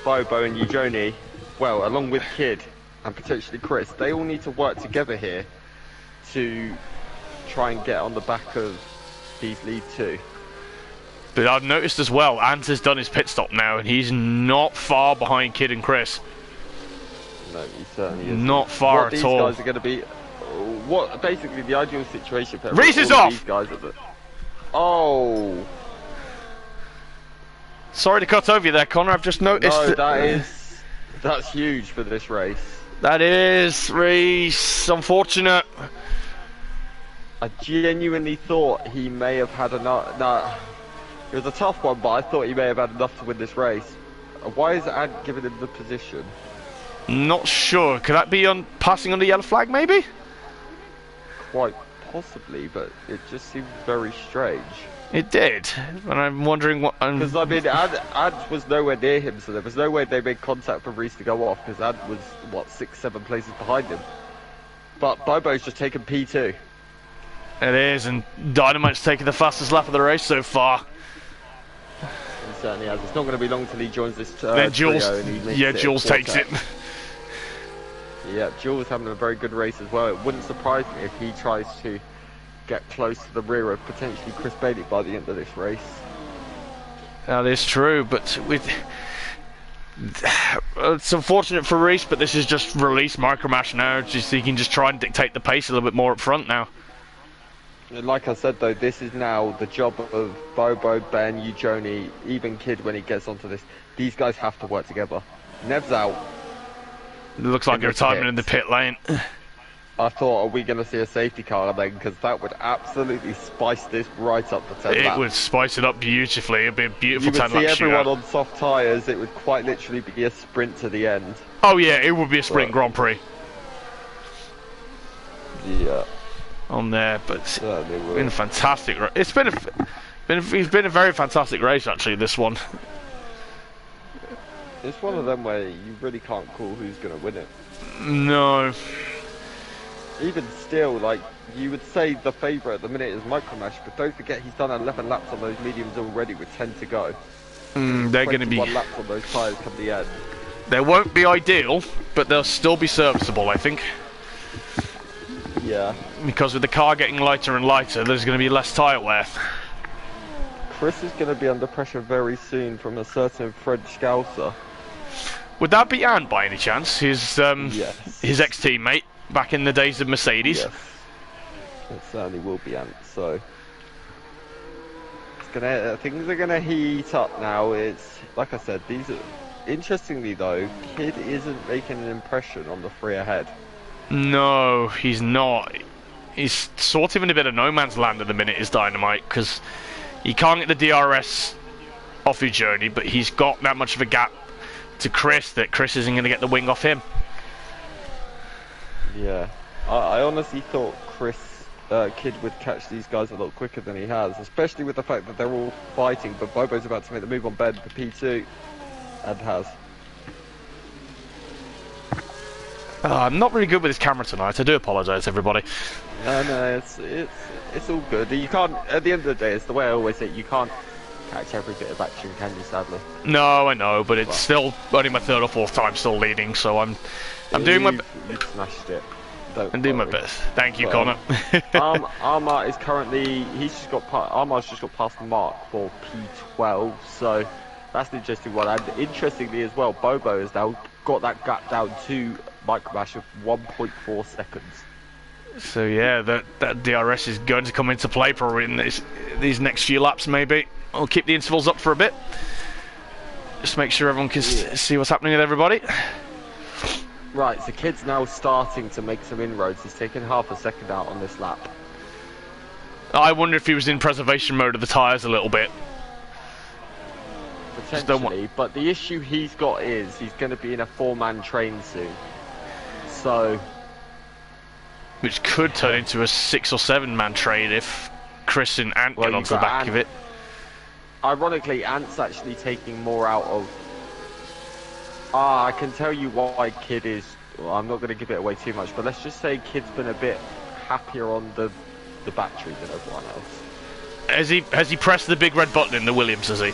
Bobo, and Eugenie, well, along with Kid and potentially Chris, they all need to work together here to try and get on the back of these lead two. But I've noticed as well, Anta's done his pit stop now, and he's not far behind Kid and Chris. No, he certainly isn't. Not far at all. These guys are going to be, basically the ideal situation for Reese is off! These guys oh! Sorry to cut over you there, Connor. I've just noticed. No, that's huge for this race. That is, Reese. Unfortunate. I genuinely thought he may have had enough. Nah, it was a tough one, but I thought he may have had enough to win this race. Why is Ad giving him the position? Not sure. Could that be on passing on the yellow flag, maybe? Quite possibly, but it just seemed very strange. It did, and I'm wondering what. Because I mean, Ad was nowhere near him, so there was no way they made contact for Reese to go off. Because Ad was what 6-7 places behind him. But Bobo's just taken P2. It is, and Dynamite's taking the fastest lap of the race so far. He certainly has. It's not going to be long till he joins this then Jules, trio and he makes Jules takes it. Yeah, Jules having a very good race as well. It wouldn't surprise me if he tries to get close to the rear of potentially Chris Bailey by the end of this race. That is true, but with it's unfortunate for Reese, but this is just release Micromash now. Just so he can just try and dictate the pace a little bit more up front now. Like I said though, this is now the job of Bobo, Ben, Eugenie, even Kid when he gets onto this. These guys have to work together. Nev's out. It looks like a retirement in the pit lane. I thought, are we going to see a safety car then? Because that would absolutely spice this right up the 10 lap. It would spice it up beautifully. It'd be a beautiful 10 lap shootout. You would see everyone on soft tyres. It would quite literally be a sprint to the end. Oh yeah, it would be a sprint Grand Prix. Yeah. On there, but it's been a fantastic. It's been a very fantastic race actually. This one. It's one of them where you really can't call who's going to win it. No. Even still, like, you would say the favourite at the minute is Micromash, but don't forget he's done 11 laps on those mediums already with 10 to go. They're going to be 1 laps on those tyres come the end. They won't be ideal, but they'll still be serviceable, I think. Yeah. Because with the car getting lighter and lighter, there's going to be less tyre wear. Chris is going to be under pressure very soon from a certain Fred Scouser. Would that be Ant by any chance? His yes. His ex-teammate back in the days of Mercedes? Yes. It certainly will be Ant, so it's things are gonna heat up now. It's like I said, these are interestingly though, Kid isn't making an impression on the 3 ahead. No, he's not. He's sort of in a bit of no man's land at the minute, is Dynamite, because he can't get the DRS off Eugenie, but he's got that much of a gap to Chris that Chris isn't going to get the wing off him. Yeah, I honestly thought Kid would catch these guys a lot quicker than he has, especially with the fact that they're all fighting, but Bobo's about to make the move on Ben for P2, and has. I'm not really good with this camera tonight, I do apologise everybody. No, it's all good. You can't, at the end of the day, it's the way I always say, you can't catch every bit of action, can you, sadly? No, I know, but it's still only my third or fourth time still leading, so I'm doing my best. You smashed it. I'm doing my best. Thank you, Connor. Armar is currently, Armar's just got past the mark for P12, so that's an interesting one. And interestingly as well, Bobo has now got that gap down to Micromash of 1.4 seconds. So yeah, that DRS is going to come into play probably in these next few laps maybe. I'll keep the intervals up for a bit. Just make sure everyone can see what's happening with everybody. Right, so Kid's now starting to make some inroads. He's taken half a second out on this lap. I wonder if he was in preservation mode of the tyres a little bit. Potentially, but the issue he's got is he's going to be in a 4-man train soon. So... which could turn into a 6 or 7-man train if Chris and Ant get onto the back of it. Ironically, Ant's actually taking more out of... I can tell you why Kid is... Well, I'm not going to give it away too much, but let's just say Kid's been a bit happier on the battery than everyone else. Has he pressed the big red button in the Williams, has he?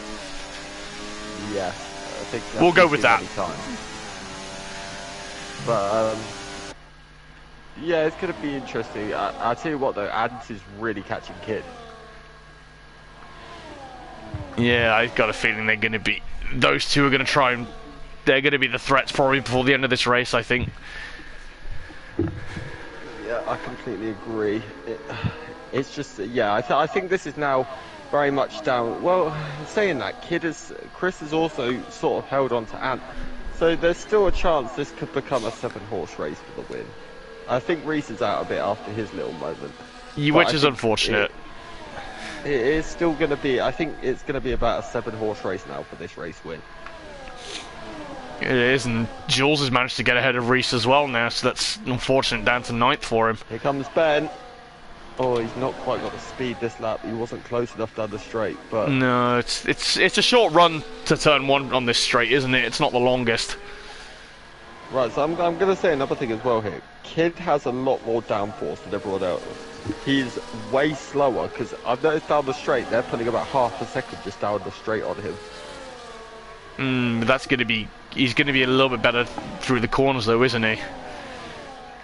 Yeah, I think that's we'll go with that. But, yeah, it's going to be interesting. I'll tell you what, though, Ant is really catching Kid. Yeah, I've got a feeling they're going to be... Those two are going to try and... They're going to be the threats probably before the end of this race, I think. Yeah, I completely agree. It's just, yeah, I think this is now very much down... Well, saying that, Chris has also sort of held on to Ant. So there's still a chance this could become a 7-horse race for the win. I think Reese is out a bit after his little moment. Which is unfortunate. It is still going to be... I think it's going to be about a 7-horse race now for this race win. It is, and Jules has managed to get ahead of Reese as well now, so that's unfortunate, down to 9th for him. Here comes Ben. Oh, he's not quite got the speed this lap. He wasn't close enough down the straight, but... No, it's a short run to turn 1 on this straight, isn't it? It's not the longest. Right, so I'm going to say another thing as well here. Kid has a lot more downforce than everyone else. He's way slower, because I've noticed down the straight, they're putting about half a second just down the straight on him. That's going to be... He's going to be a little bit better through the corners though, isn't he?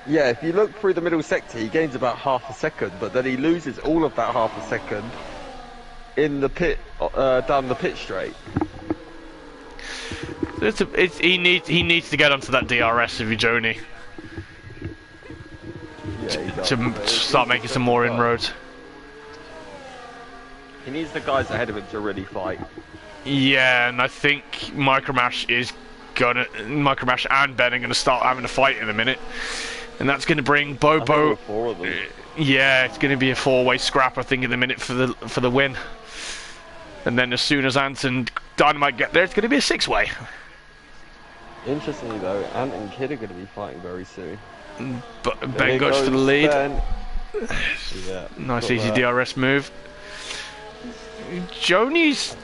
Yeah, if you look through the middle sector, he gains about half a second, but then he loses all of that half a second in the pit, down the pit straight. He needs to get onto that DRS of Joni. Yeah, to start making some more inroads. He needs the guys ahead of him to really fight. Yeah, and I think Micromash and Ben are gonna start having a fight in a minute, and that's gonna bring Bobo. Yeah, it's gonna be a 4-way scrap, I think, in a minute for the win. And then as soon as Ant and Dynamite get there, it's gonna be a 6-way. Interestingly though, Ant and Kid are gonna be fighting very soon. But Ben goes for the lead. Yeah, nice easy DRS move. Joni's...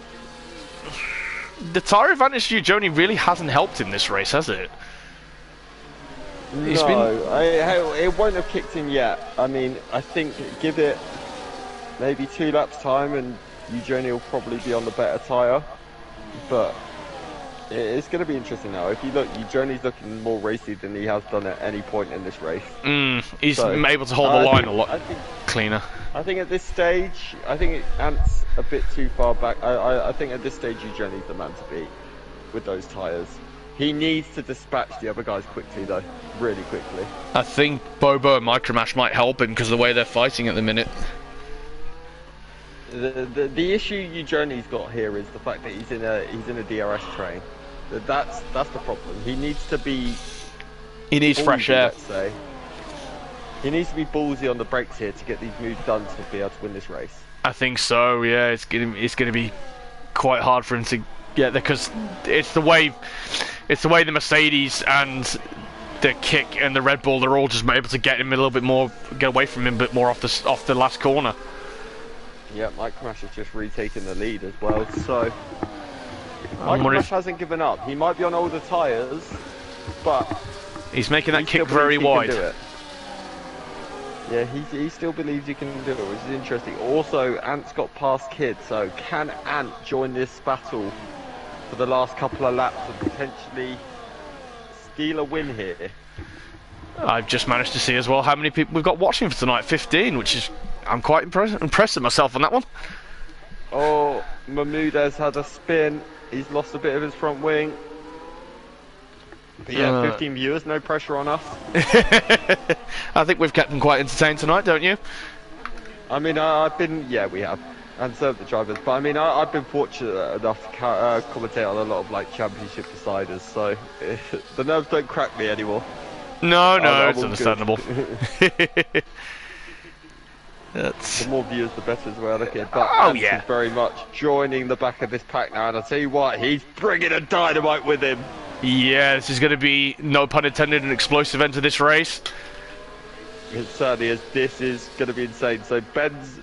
The tyre advantage to Joni really hasn't helped in this race, has it? It won't have kicked in yet. I mean, I think give it maybe 2 laps time and Joni will probably be on the better tyre. But it's going to be interesting now. If you look, Joni's looking more racy than he has done at any point in this race. He's able to hold the line a lot cleaner. I think at this stage, Ant's a bit too far back. I think at this stage, Joni's the man to beat with those tyres. He needs to dispatch the other guys quickly, though. Really quickly. I think Bobo and Micromash might help him because of the way they're fighting at the minute. The issue Joni's got here is the fact that he's in a DRS train. That's the problem. He needs to be... He needs ballsy, fresh air. Let's say. He needs to be ballsy on the brakes here to get these moves done to be able to win this race. I think so, yeah. It's gonna be quite hard for him to get there because it's the way It's the way the Mercedes and the kick and the Red Bull, they're all just able to get him a little bit more, get away from him a bit more off the last corner. Yeah, Mike Crash has just retaken the lead as well, so Mike Crash hasn't given up. He might be on older tyres, but he's making that kick very wide. Yeah, he still believes he can do it, which is interesting. Also, Ant's got past Kid, so can Ant join this battle for the last couple of laps and potentially steal a win here? I've just managed to see as well how many people we've got watching for tonight. 15, which is, I'm quite impressed with myself on that one. Oh, Mahmoud has had a spin. He's lost a bit of his front wing. But yeah, 15 viewers, no pressure on us. I think we've kept them quite entertained tonight, don't you? I mean, I've been, yeah, we have, and so have the drivers. But I mean, I've been fortunate enough to commentate on a lot of like championship deciders, so the nerves don't crack me anymore. No, it's understandable. The more viewers, the better as well. Okay, but is very much joining the back of this pack now, and I'll tell you what, he's bringing a dynamite with him. Yeah, this is going to be, no pun intended, an explosive end to this race. It certainly is. This is going to be insane. So Ben's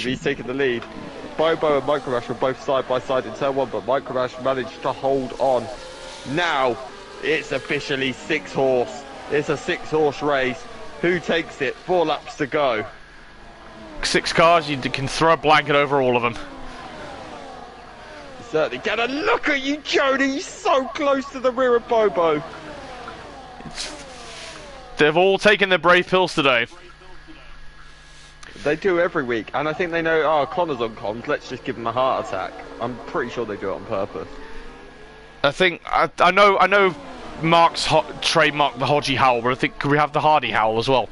he's taking the lead. Bobo and Micromash were both side by side in turn one, but Micromash managed to hold on. Now it's officially 6 horse. It's a 6 horse race. Who takes it? 4 laps to go. 6 cars, you can throw a blanket over all of them. Certainly. Get a look at you, Jody! You're so close to the rear of Bobo. They've all taken their brave pills today. They do every week, and I think they know, oh, Connor's on comms, let's just give him a heart attack. I'm pretty sure they do it on purpose. I think, I know Mark's trademarked the Hodgie howl, but I think, could we have the Hardy howl as well?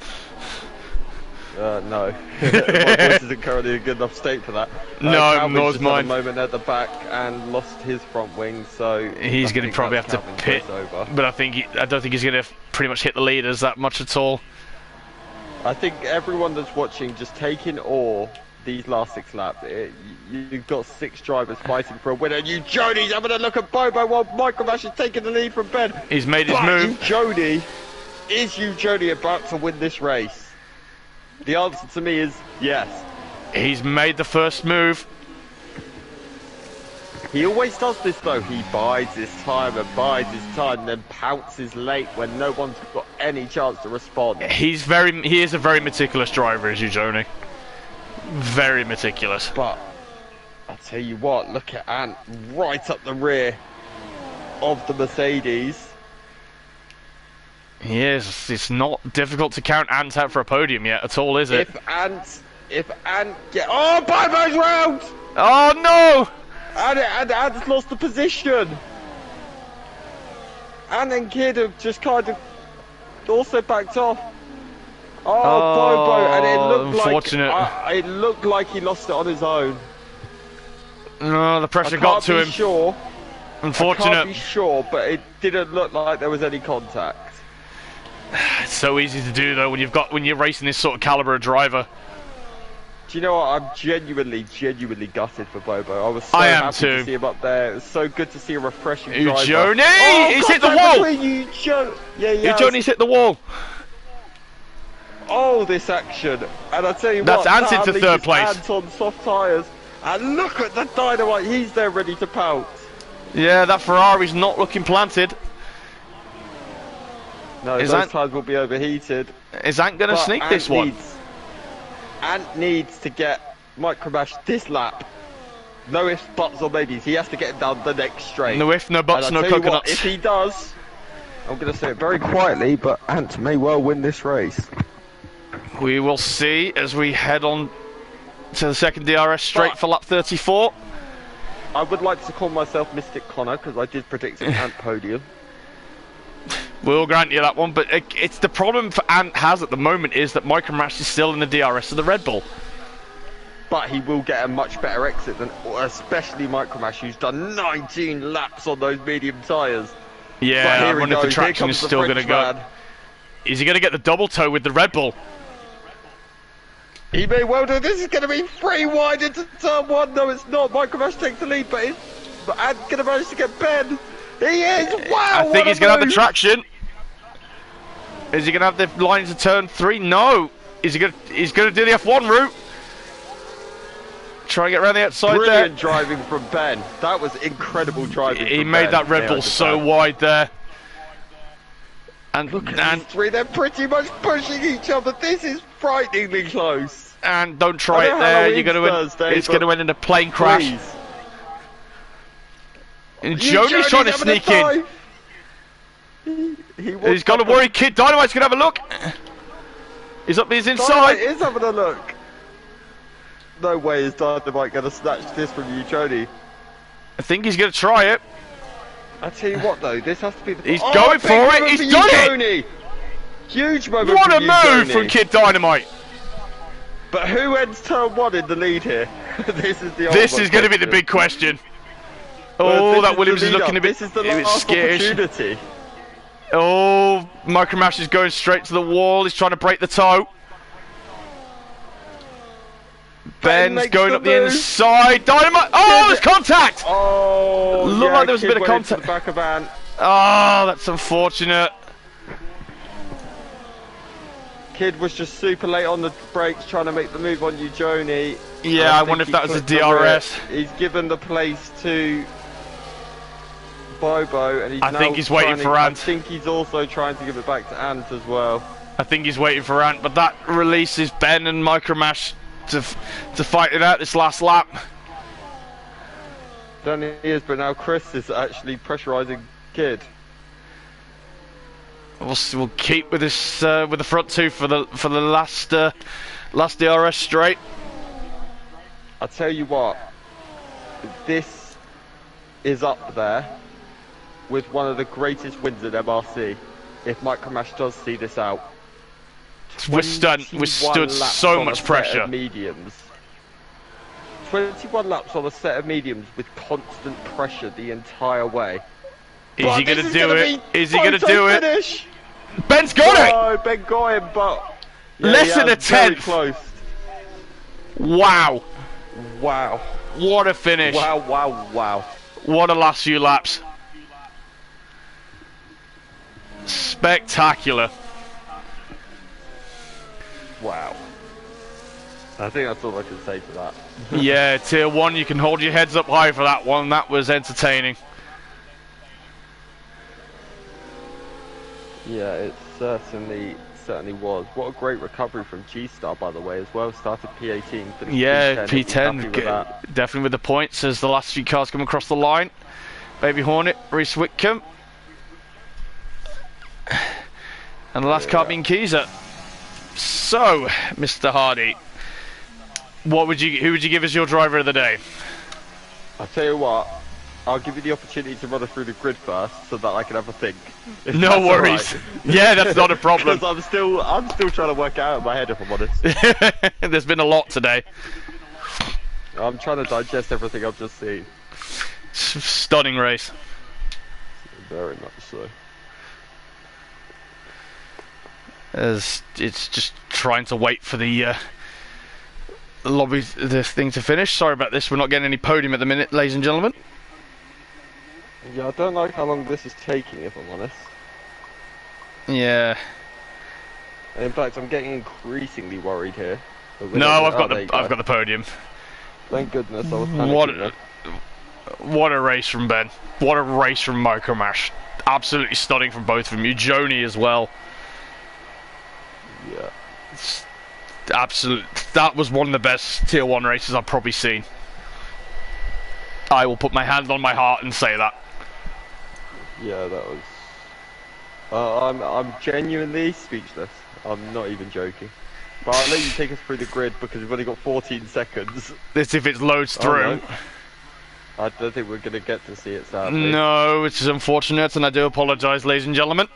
No. My voice isn't currently in a good enough state for that. No, nor is mine. A moment at the back and lost his front wing, so he's going to probably have to pit. But I don't think he's going to pretty much hit the leaders that much at all. I think everyone that's watching, just take in awe these last 6 laps. You've got 6 drivers fighting for a win, and you Jody's having a look at Bobo while Micromash is taking the lead from Ben. He's made his move. Is you Jody about to win this race? The answer to me is yes. He's made the first move. He always does this though. He bides his time and bides his time, then pounces late when no one's got any chance to respond. He is a very meticulous driver, is Joni. Very meticulous. But I'll tell you what, look at Ant right up the rear of the Mercedes. Yes, it's not difficult to count Ant out for a podium yet at all, is it? If Ant oh, Bobo's round! Oh no! And Ant's lost the position. Ant and Kid have just kind of also backed off. Oh, Bobo, and it looked like he lost it on his own. No, the pressure got to him. Sure. Unfortunate. I can't be sure, but it didn't look like there was any contact. It's so easy to do though when you're racing this sort of caliber of driver. Do you know what? I'm genuinely gutted for Bobo. I was so happy to see him up there. It was so good to see a refreshing driver. Joni! Oh, he's hit the wall! Yeah. Joni's hit the wall. Oh, this action! And I tell you what, that's Ant into 3rd place. Ant on soft tyres, and look at the dynamite. He's there ready to pounce. Yeah, that Ferrari's not looking planted. No, those tyres will be overheated. Is Ant going to sneak this one? Ant needs to get Micromash this lap. No ifs, buts or maybes. He has to get him down the next straight. No if, no buts, no coconuts. If he does, I'm going to say it very quietly, but Ant may well win this race. We will see as we head on to the second DRS straight for lap 34. I would like to call myself Mystic Connor because I did predict an Ant podium. We'll grant you that one, but it's the problem for Ant has at the moment is that Micromash is still in the DRS of the Red Bull. But he will get a much better exit than, especially Micromash, who's done 19 laps on those medium tyres. Yeah, I wonder if the traction is still going to go. Is he going to get the double toe with the Red Bull? He may well do. This is going to be 3 wide into turn 1. No, it's not. Micromash takes the lead, but Ant's going to manage to get Ben. He is! Wow! I think he's going to have the traction. Is he going to have the line to turn 3? No. Is he going to? He's going to do the F1 route. Try and get around the outside. Brilliant there. driving from Ben. That was incredible driving. He from made Ben. that Red Bull so wide there. And look at these three. They're pretty much pushing each other. This is frighteningly close. And don't try it there. You're going to. It's going to end in a plane crash. Please. And Joni's trying to sneak in. He's got to worry. Kid Dynamite's going to have a look. He's up his inside. Dynamite is having a look. No way is Dynamite going to snatch this from you, Joni. I think he's going to try it. I tell you what, though, this has to be the. He's going for it. He's done it. Huge moment. What a move from Kid Dynamite. But who ends turn 1 in the lead here? This is the. This is going to be the big question. Oh, that Williams is looking a bit. This is the last opportunity. Oh, Micromash is going straight to the wall. He's trying to break the toe. Ben's going up the inside. Dynamite! Oh, there's contact! Oh, looked like there was a bit of contact. The back of Ant. Oh, that's unfortunate. Kid was just super late on the brakes, trying to make the move on you, Joni. Yeah, I wonder if that was a DRS. He's given the place to Bobo, and I think he's waiting for Ant. I think he's also trying to give it back to Ant as well. I think he's waiting for Ant, but that releases Ben and Micromash to fight it out this last lap. Then he is, but now Chris is actually pressurising Kid. We'll keep with this with the front two for the last DRS straight. I tell you what, this is up there with one of the greatest wins at MRC. If Micromash does see this out. Withstood so much pressure. Mediums. 21 laps on a set of mediums with constant pressure the entire way. Is he going to do it? Is he going to do it? Ben's got it! No, Ben got him, but... Yeah, less than a tenth. Close. Wow. Wow. What a finish. Wow, wow, wow. What a last few laps. Spectacular. Wow. I think that's all I can say to that. Yeah, tier 1, you can hold your heads up high for that one. That was entertaining. Yeah, it certainly was. What a great recovery from G-Star, by the way, as well. Started P18. Yeah, P10. Definitely with the points as the last few cars come across the line. Baby Hornet, Reese Whitcomb. And the last car being Keyser. So, Mr. Hardy, who would you give as your driver of the day? I'll tell you what, I'll give you the opportunity to run it through the grid first, so that I can have a think. No worries. Right. Yeah, that's not a problem. Because I'm still trying to work it out in my head, if I'm honest. There's been a lot today. I'm trying to digest everything I've just seen. Stunning race. Very much so. As it's just trying to wait for the thing to finish. Sorry about this, we're not getting any podium at the minute, ladies and gentlemen. Yeah, I don't like how long this is taking, if I'm honest. Yeah. And in fact, I'm getting increasingly worried here. No, I've got the podium. Thank goodness, I was panicking. What a race from Ben. What a race from Micromash. Absolutely stunning from both of them. You, Joni as well. Yeah. That was one of the best tier 1 races I've probably seen. I will put my hand on my heart and say that. Yeah, that was... I'm genuinely speechless. I'm not even joking. But I'll let you take us through the grid because we've only got 14 seconds. This if it loads through. No. I don't think we're going to get to see it, sadly. No, which is unfortunate, and I do apologise, ladies and gentlemen.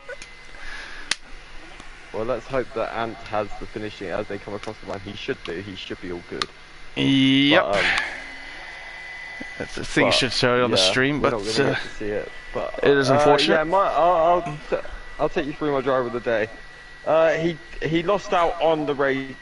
Well, let's hope that Ant has the finishing as they come across the line. He should do. He should be all good. Yep. But, the thing should show on the stream, but we're not going to get to see it. But it is unfortunate. Yeah, I'll take you through my driver of the day. He lost out on the race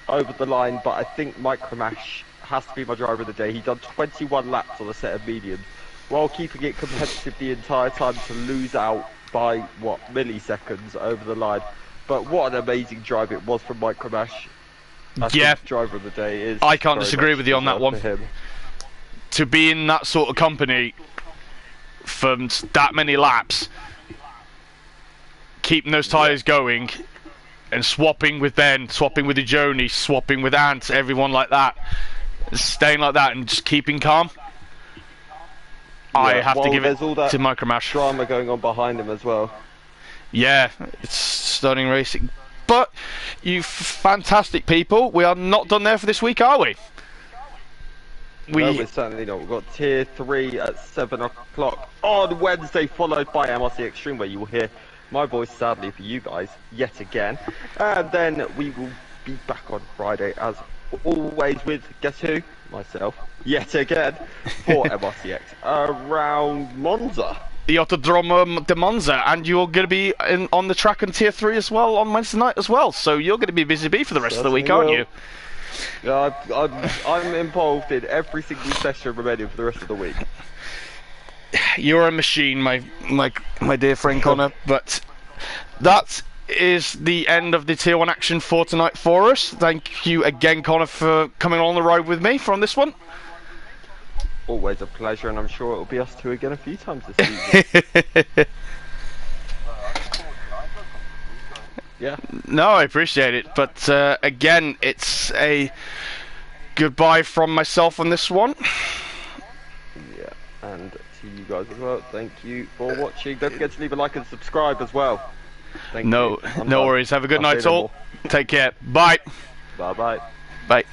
over the line, but I think Micromash has to be my driver of the day. He done 21 laps on a set of mediums, while keeping it competitive the entire time, to lose out by, what, milliseconds over the line. But what an amazing drive it was from Micromash. I think driver of the day is. I can't disagree with you on that one. To be in that sort of company for that many laps, keeping those tyres going, and swapping with Ben, swapping with Ijoni, swapping with Ant, everyone like that, staying like that and just keeping calm. Yeah, I have to give it to Micromash. Drama going on behind him as well. Yeah, it's stunning racing. But you fantastic people, we are not done there for this week, are we? No, we're certainly not. We've got Tier 3 at 7 o'clock on Wednesday, followed by MRC X-treme, where you will hear my voice, sadly for you guys, yet again. And then we will be back on Friday, as always, with, guess who? Myself, yet again, for MRC-X around Monza. The Autodromo de Monza, and you're going to be on the track in Tier 3 as well on Wednesday night as well, so you're going to be busy bee for the rest of the week, aren't you? Yeah, I'm involved in every single session remaining for the rest of the week. You're a machine, my dear friend Connor, but that is the end of the Tier 1 action for tonight for us. Thank you again, Connor, for coming on the ride with me from this one. Always a pleasure, and I'm sure it'll be us two again a few times this season. Yeah. No, I appreciate it, but again, it's a goodbye from myself on this one. Yeah, and to you guys as well. Thank you for watching. Don't forget to leave a like and subscribe as well. Thank you. No worries. Have a good night, all. Take care. Bye. Bye. Bye.